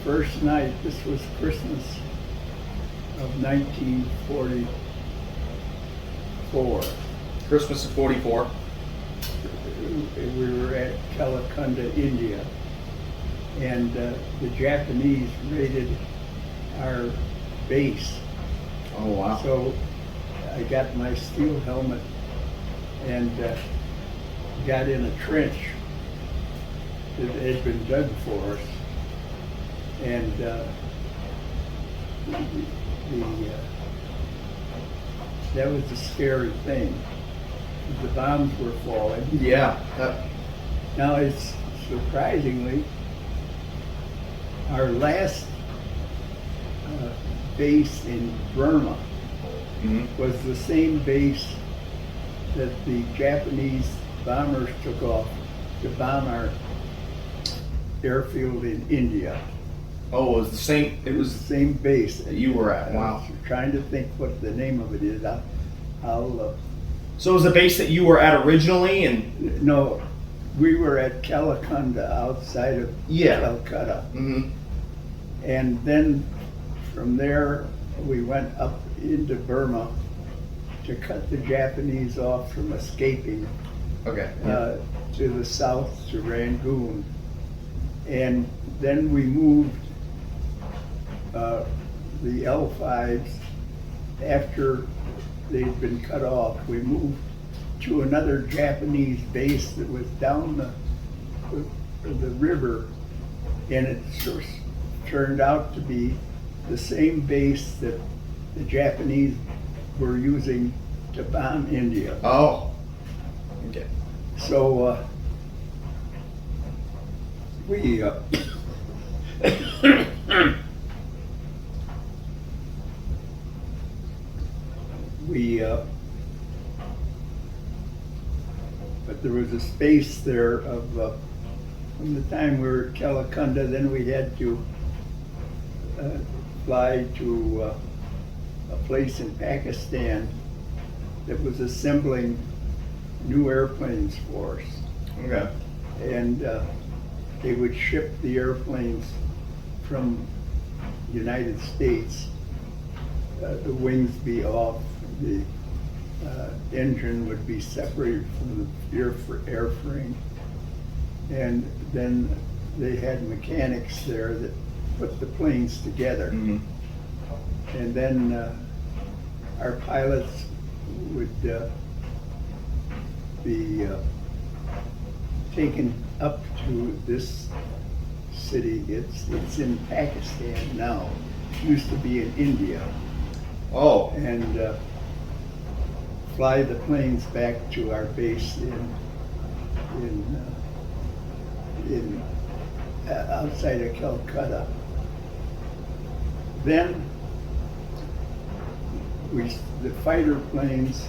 first night, this was Christmas of 1944. Christmas of '44. We were at Calcutta, India, and the Japanese raided our base. Oh wow. So I got my steel helmet and got in a trench that had been dug for us, and that was the scary thing. The bombs were falling. Yeah. Now it's surprisingly our last base in Burma Mm-hmm. was the same base that the Japanese bombers took off to bomb our airfield in India. Oh, it was the same. It The was same base that you were at. I Wow. was trying to think what the name of it is. I'll So it was the base that you were at originally, and no, we were at Calcutta, outside of Yeah. Calcutta. mm-hmm. And then from there, we went up into Burma to cut the Japanese off from escaping Okay. to the south to Rangoon. And then we moved the L5s after they'd been cut off. We moved to another Japanese base that was down the river, and it just turned out to be the same base that the Japanese were using to bomb India. Oh. Okay. So we but there was a space there of from the time we were at Calacunda, then we had to fly to a place in Pakistan that was assembling new airplanes for us. Okay. And they would ship the airplanes from the United States. The wings be off, the engine would be separated from the airframe, and then they had mechanics there that put the planes together. Mm-hmm. And then our pilots would be taken up to this city. It's in Pakistan now. It used to be in India. Oh. And fly the planes back to our base in outside of Calcutta. Then the fighter planes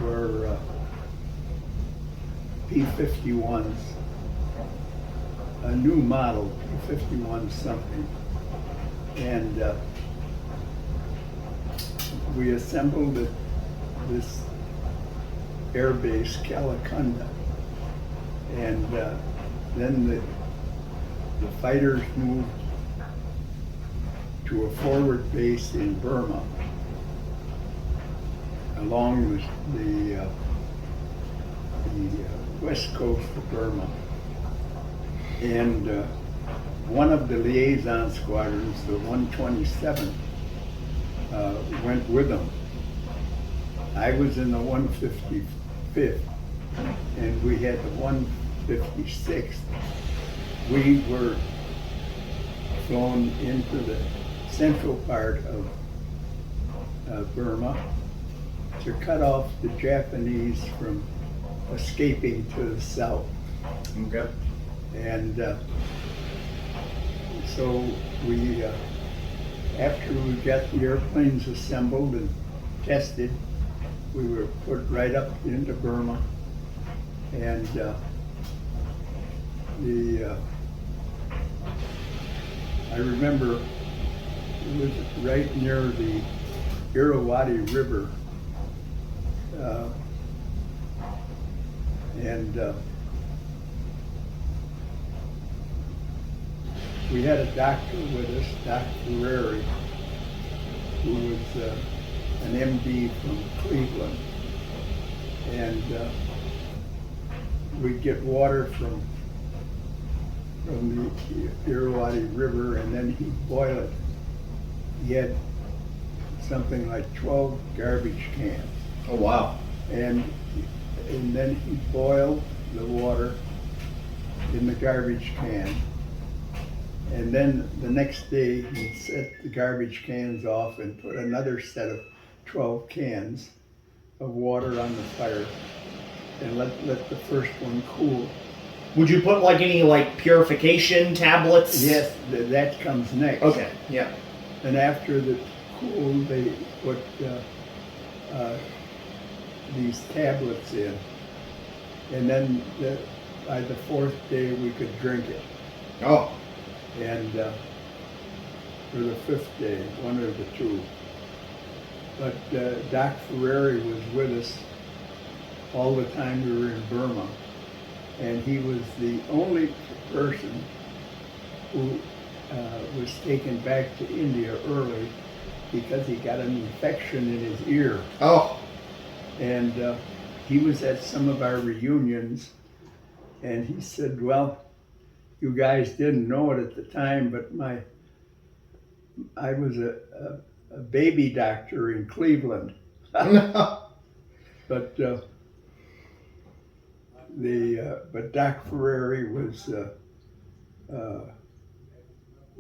were P-51s, a new model, P-51 something. And we assembled at this air base, Calacunda. And then the fighters moved to a forward base in Burma along the west coast of Burma. And one of the liaison squadrons, the 127th, went with them. I was in the 155th, and we had the 156th. We were flown into the central part of Burma to cut off the Japanese from escaping to the south. Okay. And so we, after we got the airplanes assembled and tested, we were put right up into Burma. And I remember it was right near the Irrawaddy River. We had a doctor with us, Dr. Ferrari, who was an MD from Cleveland. And we'd get water from the Irrawaddy River, and then he'd boil it. He had something like 12 garbage cans. Oh, wow. And then he'd boil the water in the garbage can. And then the next day he'd set the garbage cans off and put another set of 12 cans of water on the fire and let the first one cool. Would you put like any like purification tablets? Yes, that comes next. Okay, yeah. And after the cool, they put these tablets in. And then by the fourth day we could drink it. Oh. And or the fifth day, one of the two. But Doc Ferrari was with us all the time we were in Burma. And he was the only person who was taken back to India early because he got an infection in his ear. Oh. And he was at some of our reunions, and he said, well, you guys didn't know it at the time, but I was a baby doctor in Cleveland. but but Doc Ferrari was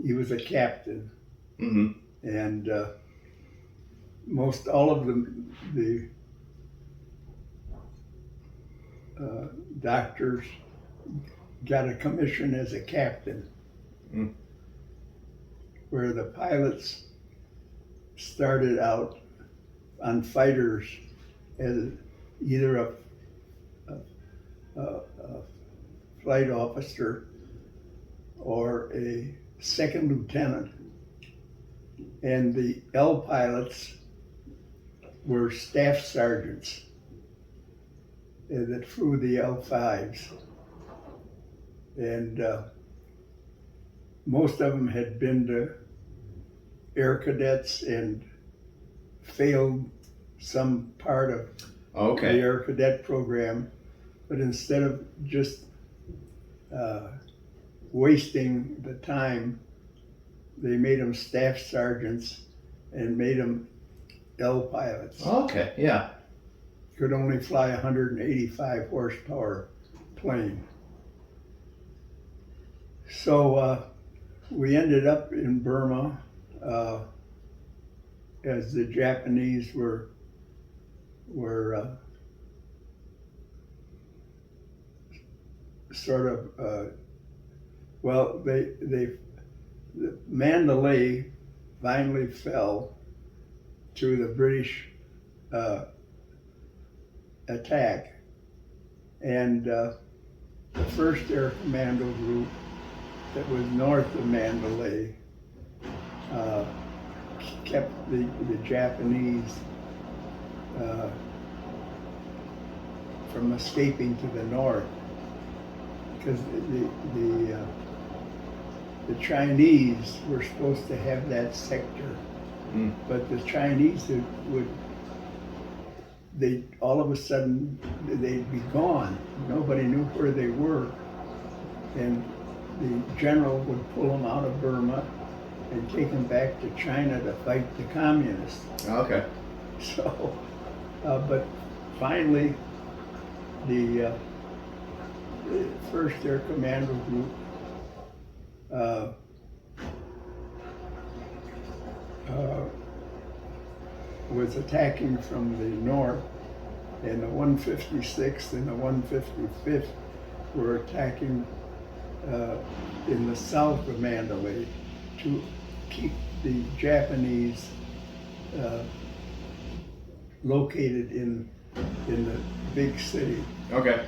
he was a captain, Mm-hmm. and most all of the doctors got a commission as a captain, Mm. where the pilots started out on fighters as either a flight officer or a second lieutenant, and the L pilots were staff sergeants that flew the L5s, and most of them had been to air cadets and failed some part of Okay. the air cadet program, but instead of just wasting the time, they made them staff sergeants and made them L pilots. Okay. Yeah. Could only fly 185 horsepower plane. So we ended up in Burma as the Japanese were sort of well, the Mandalay finally fell to the British attack, and the first Air Commando group that was north of Mandalay kept the Japanese from escaping to the north, because the Chinese were supposed to have that sector, but the Chinese they all of a sudden they'd be gone. Nobody knew where they were, and the general would pull them out of Burma and take them back to China to fight the communists. Okay. So, but finally, the first Air Commando group was attacking from the north, and the 156th and the 155th were attacking in the south of Mandalay to keep the Japanese located in the big city. Okay.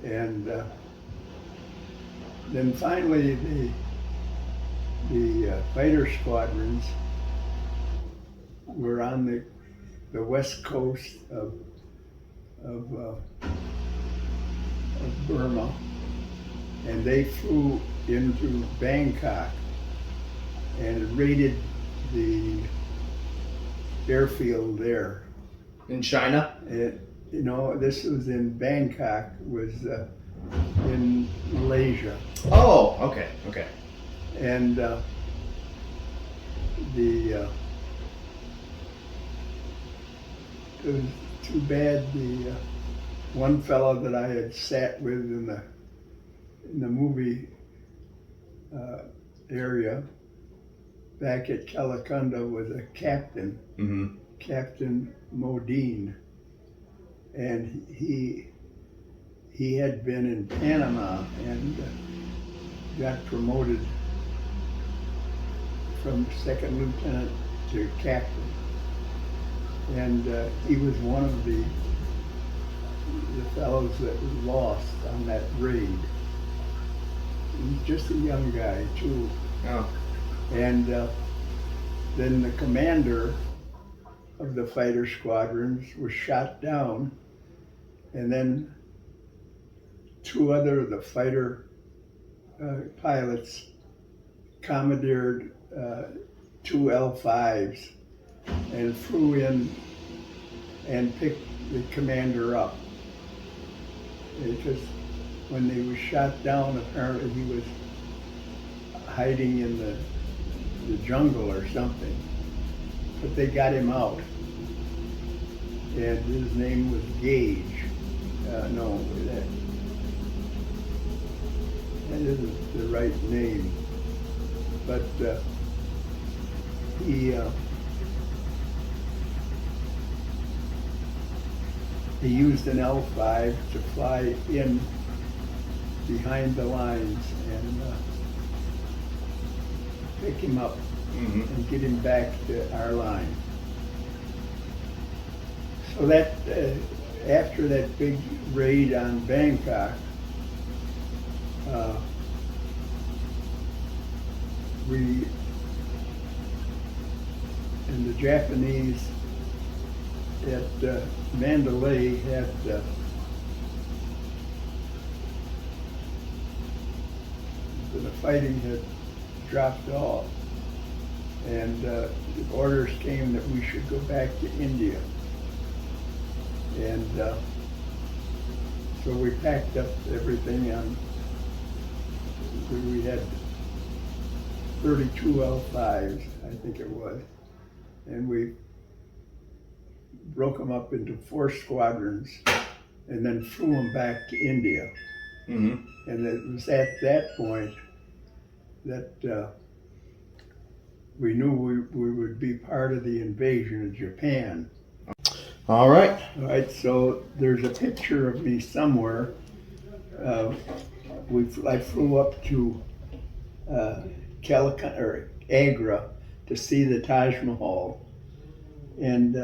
And then finally the fighter squadrons were on the west coast of Burma, and they flew into Bangkok and raided the airfield there. In China? This was in Bangkok, was in Malaysia. Oh, okay, okay. And it was too bad the one fellow that I had sat with in the movie area back at Calacunda was a captain, Captain Modine, and he had been in Panama and got promoted from second lieutenant to captain, and he was one of the fellows that was lost on that raid. He was just a young guy too. Oh. And then the commander of the fighter squadrons was shot down, and then two other of the fighter pilots commandeered two L5s and flew in and picked the commander up. Because when he was shot down, apparently he was hiding in the jungle or something, but they got him out. and his name was Gage. No, that isn't the right name, but he used an L5 to fly in behind the lines and pick him up and get him back to our line. So that after that big raid on Bangkok, we and the Japanese at Mandalay had the fighting had dropped off, and the orders came that we should go back to India. And so we packed up everything on, we had 32 L5s, I think it was, and we broke them up into 4 squadrons and then flew them back to India. And it was at that point that we knew we would be part of the invasion of Japan. All right. All right, so there's a picture of me somewhere. I flew up to Agra to see the Taj Mahal, and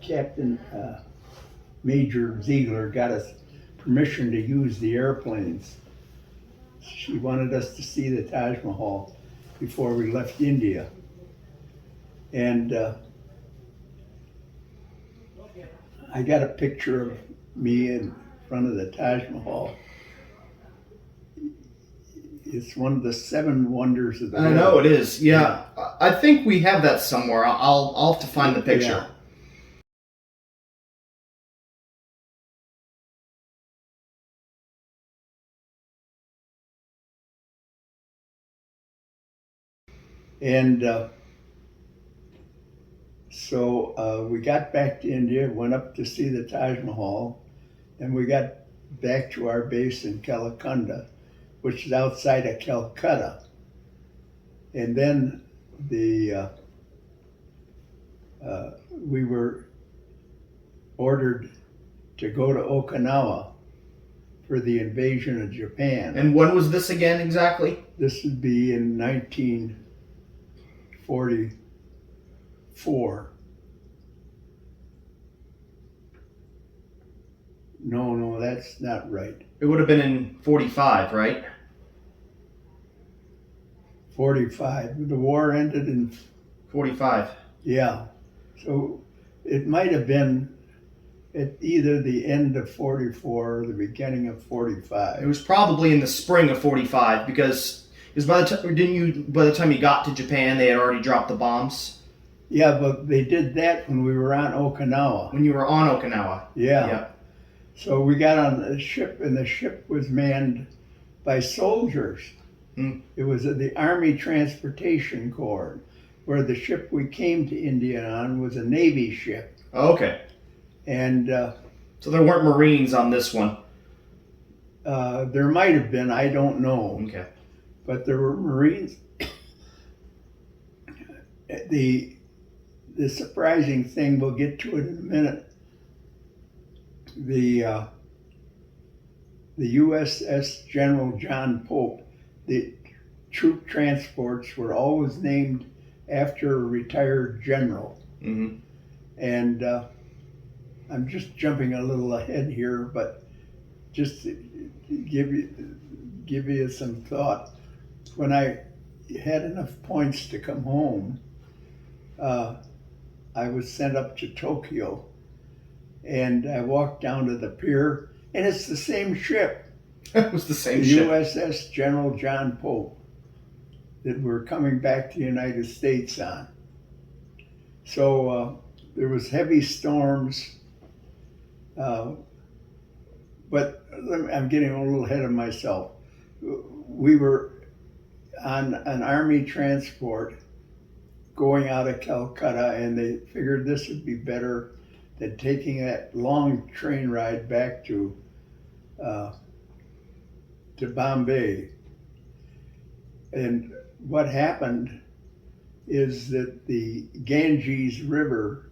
Captain Major Ziegler got us permission to use the airplanes. She wanted us to see the Taj Mahal before we left India. And I got a picture of me in front of the Taj Mahal. It's one of the 7 wonders of the world. I know it is. Yeah. I think we have that somewhere. I'll have to find the picture. Yeah. And so we got back to India, went up to see the Taj Mahal, and we got back to our base in Calcutta, which is outside of Calcutta. And then we were ordered to go to Okinawa for the invasion of Japan. And when was this again exactly? This would be in 1944. No, that's not right. It would have been in 45, right? 45. The war ended in 45. Yeah. So it might have been at either the end of 44 or the beginning of 45. It was probably in the spring of 45 because by the time you got to Japan, they had already dropped the bombs? Yeah, but they did that when we were on Okinawa. When you were on Okinawa. Yeah. So we got on the ship, and the ship was manned by soldiers. It was the Army Transportation Corps, where the ship we came to India on was a Navy ship. Okay. And so there weren't Marines on this one? There might have been, I don't know. Okay. But there were Marines. The surprising thing, we'll get to it in a minute, the USS General John Pope, the troop transports were always named after a retired general. And I'm just jumping a little ahead here, but just to give you some thought. When I had enough points to come home, I was sent up to Tokyo, and I walked down to the pier, and it's the same ship. It was the same the ship. USS General John Pope that we're coming back to the United States on. So there was heavy storms, but I'm getting a little ahead of myself. We were on an Army transport going out of Calcutta, and they figured this would be better than taking that long train ride back to Bombay. And what happened is that the Ganges River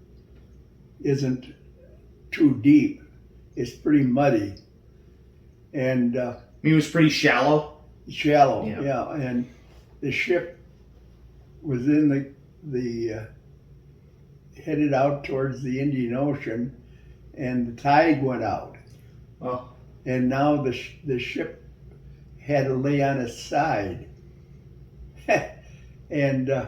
isn't too deep. It's pretty muddy and It was pretty shallow. shallow. Yeah. Yeah, and the ship was in the headed out towards the Indian Ocean, and the tide went out. Oh. And now the ship had to lay on its side. And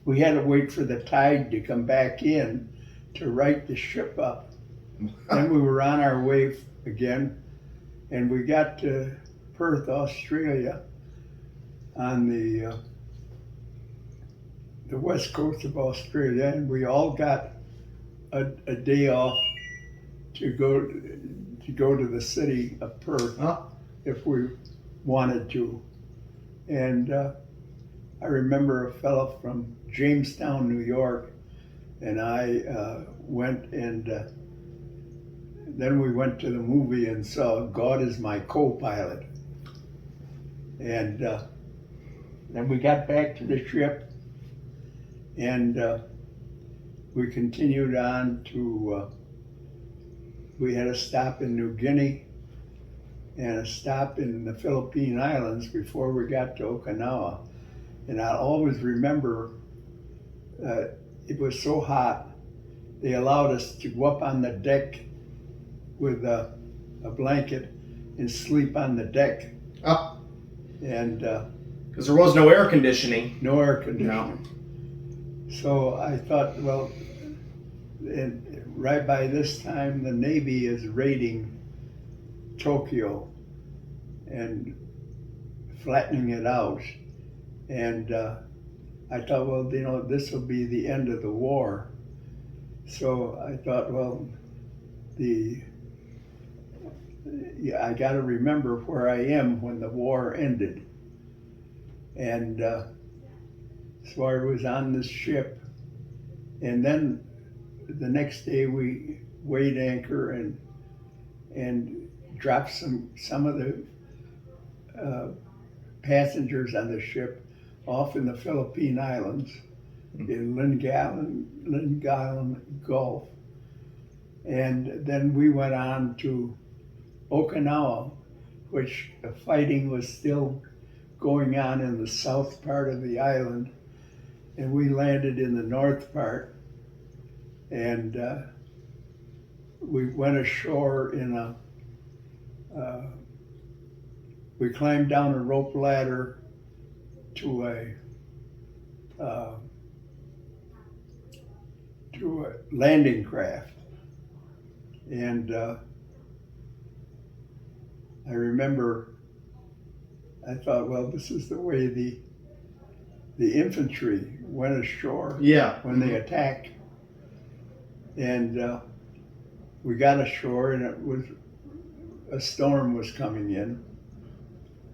we had to wait for the tide to come back in to right the ship up. Then we were on our way again, and we got to Perth, Australia, on the west coast of Australia, and we all got a day off to go to the city of Perth if we wanted to. And I remember a fellow from Jamestown, New York, and I went, and then we went to the movie and saw God Is My Co-Pilot. And then we got back to the ship, and we continued on to, we had a stop in New Guinea and a stop in the Philippine Islands before we got to Okinawa. And I always remember it was so hot, they allowed us to go up on the deck with a blanket and sleep on the deck. Oh. And Because there was no air conditioning. no air conditioning. So I thought, well, and right by this time, the Navy is raiding Tokyo and flattening it out. And I thought, well, you know, this will be the end of the war. So I thought, well, I got to remember where I am when the war ended. And so I was on this ship, and then the next day we weighed anchor and dropped some of the passengers on the ship off in the Philippine Islands in Lingayen Gulf. And then we went on to Okinawa, which the fighting was still going on in the south part of the island, and we landed in the north part, and we went ashore in we climbed down a rope ladder to a landing craft, and I remember I thought, well, this is the way the infantry went ashore when they attacked. And we got ashore, and it was a storm was coming in,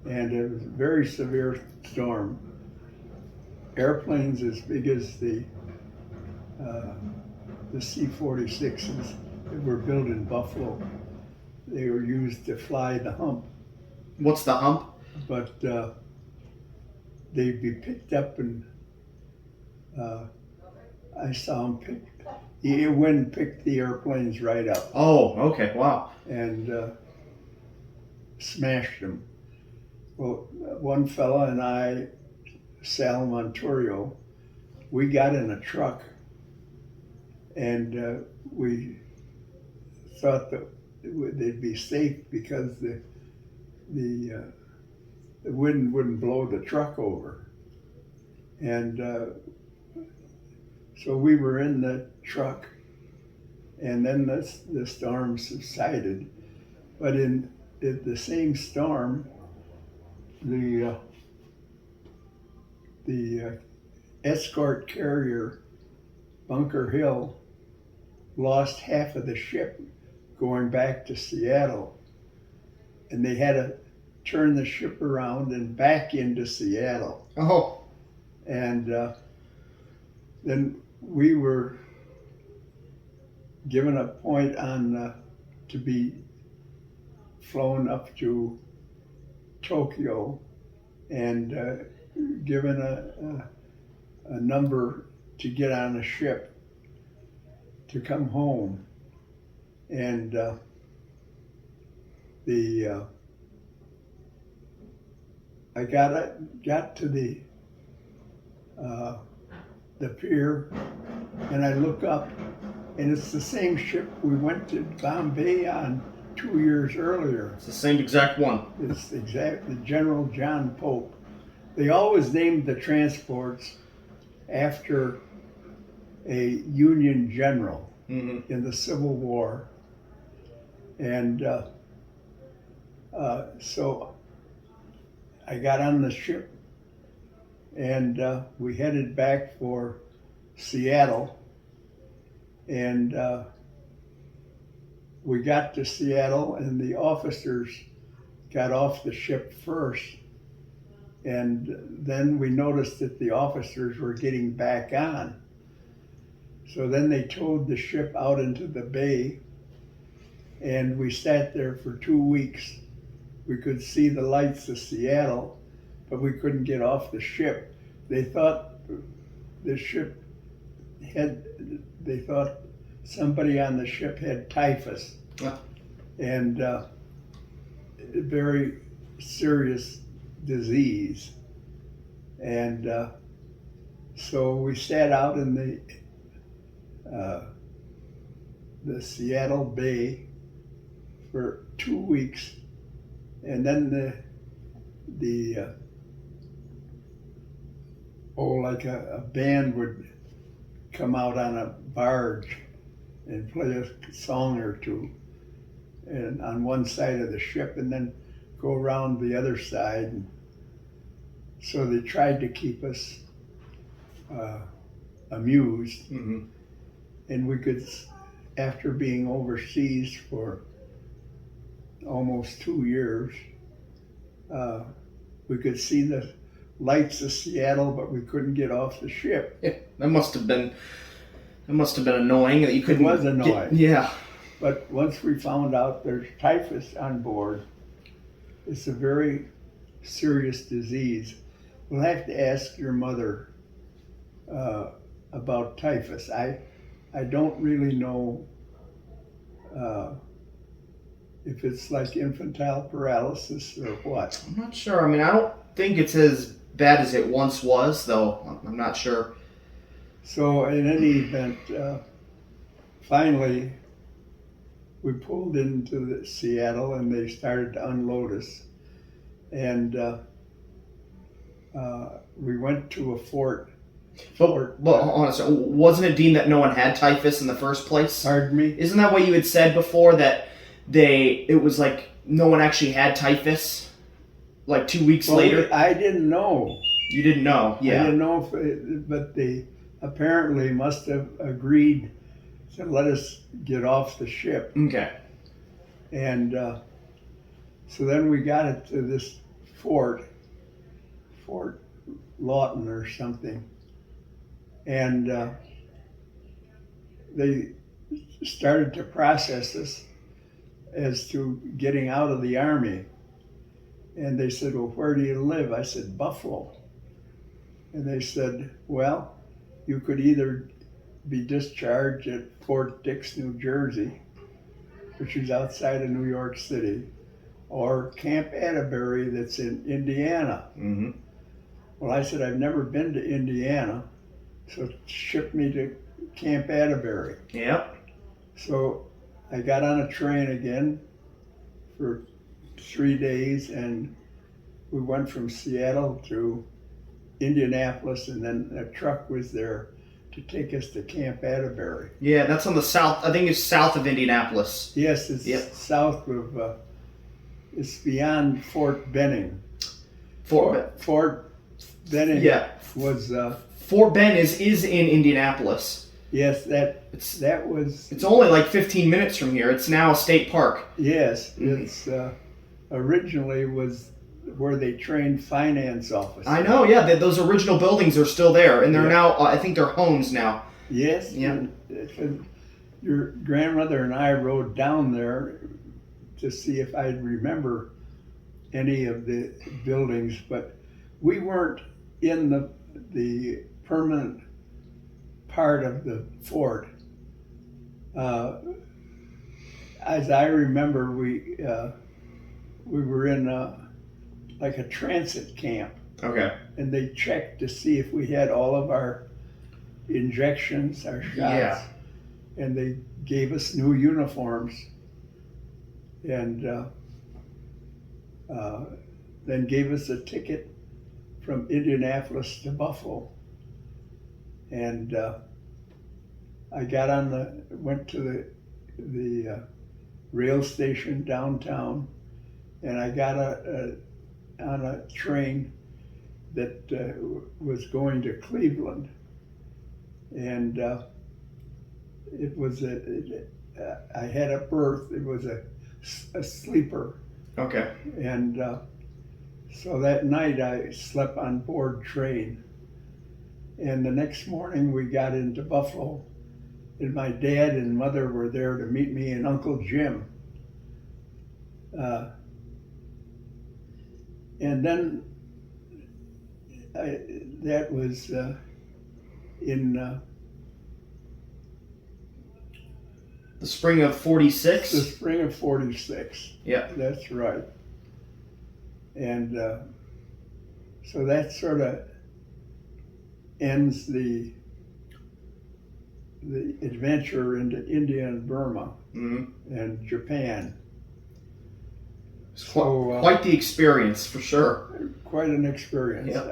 and it was a very severe storm. Airplanes as big as the C-46s that were built in Buffalo, they were used to fly the hump. What's the hump? But they'd be picked up, and I saw them the wind picked the airplanes right up. Oh, okay, wow. And smashed them. Well, one fella and I, Sal Montorio, we got in a truck, and we thought that they'd be safe because the wind wouldn't blow the truck over. And so we were in the truck, and then the storm subsided. But in the same storm, the escort carrier Bunker Hill lost half of the ship going back to Seattle, and they had to turn the ship around and back into Seattle. Oh. And then we were given a point on to be flown up to Tokyo and given a number to get on a ship to come home. And I got to the pier, and I look up, and it's the same ship we went to Bombay on 2 years earlier. It's the same exact one. It's the General John Pope. They always named the transports after a Union general in the Civil War. And so I got on the ship, and we headed back for Seattle. And we got to Seattle, and the officers got off the ship first. And then we noticed that the officers were getting back on. So then they towed the ship out into the bay, and we sat there for 2 weeks. We could see the lights of Seattle, but we couldn't get off the ship. They thought somebody on the ship had typhus, and a very serious disease. And so we sat out in the Seattle Bay for 2 weeks, and then like a band would come out on a barge and play a song or two, and on one side of the ship, and then go around the other side. And so they tried to keep us amused, and we could, after being overseas for almost 2 years, we could see the lights of Seattle, but we couldn't get off the ship. Yeah, that must have been annoying that you couldn't. It was annoying. Yeah. But once we found out there's typhus on board, it's a very serious disease. We'll have to ask your mother about typhus. I don't really know if it's like infantile paralysis or what. I'm not sure. I mean, I don't think it's as bad as it once was, though. I'm not sure. So in any event, finally, we pulled into Seattle, and they started to unload us. And we went to a fort. But honestly, wasn't it deemed that no one had typhus in the first place? Pardon me? Isn't that what you had said before, that it was like no one actually had typhus? Like 2 weeks later? I didn't know. You didn't know? Yeah. I didn't know, but they apparently must have agreed to let us get off the ship. Okay. And so then we got it to this Fort Lawton or something. And they started to process us as to getting out of the Army. And they said, well, where do you live? I said, Buffalo. And they said, well, you could either be discharged at Fort Dix, New Jersey, which is outside of New York City, or Camp Atterbury that's in Indiana. Well, I said, I've never been to Indiana, so ship me to Camp Atterbury. Yep. So I got on a train again for 3 days, and we went from Seattle to Indianapolis, and then a truck was there to take us to Camp Atterbury. Yeah, that's on the south. I think it's south of Indianapolis. Yes, it's south of. It's beyond Fort Benning. Fort Benning. Yeah. Was. Fort Ben is in Indianapolis. Yes, that was. It's only like 15 minutes from here. It's now a state park. Yes, it's originally was where they trained finance officers. I know, yeah. Those original buildings are still there, and they're Yeah. now, I think they're homes now. Yes. Yeah. And your grandmother and I rode down there to see if I'd remember any of the buildings, but we weren't in the permanent part of the fort. As I remember, we were in like a transit camp, Okay. and they checked to see if we had all of our injections, our shots, Yeah. and they gave us new uniforms, and then gave us a ticket from Indianapolis to Buffalo. And I went to the rail station downtown, and I got on a train that was going to Cleveland. And it was I had a berth. It was a sleeper. Okay. And so that night I slept on board train. And the next morning we got into Buffalo, and my dad and mother were there to meet me and Uncle Jim. And then that was in The spring of the '46. spring of '46. Yeah. That's right. And so that sort of ends the adventure into India and Burma Mm-hmm. and Japan. Quite the experience, for sure. Quite an experience. Yeah.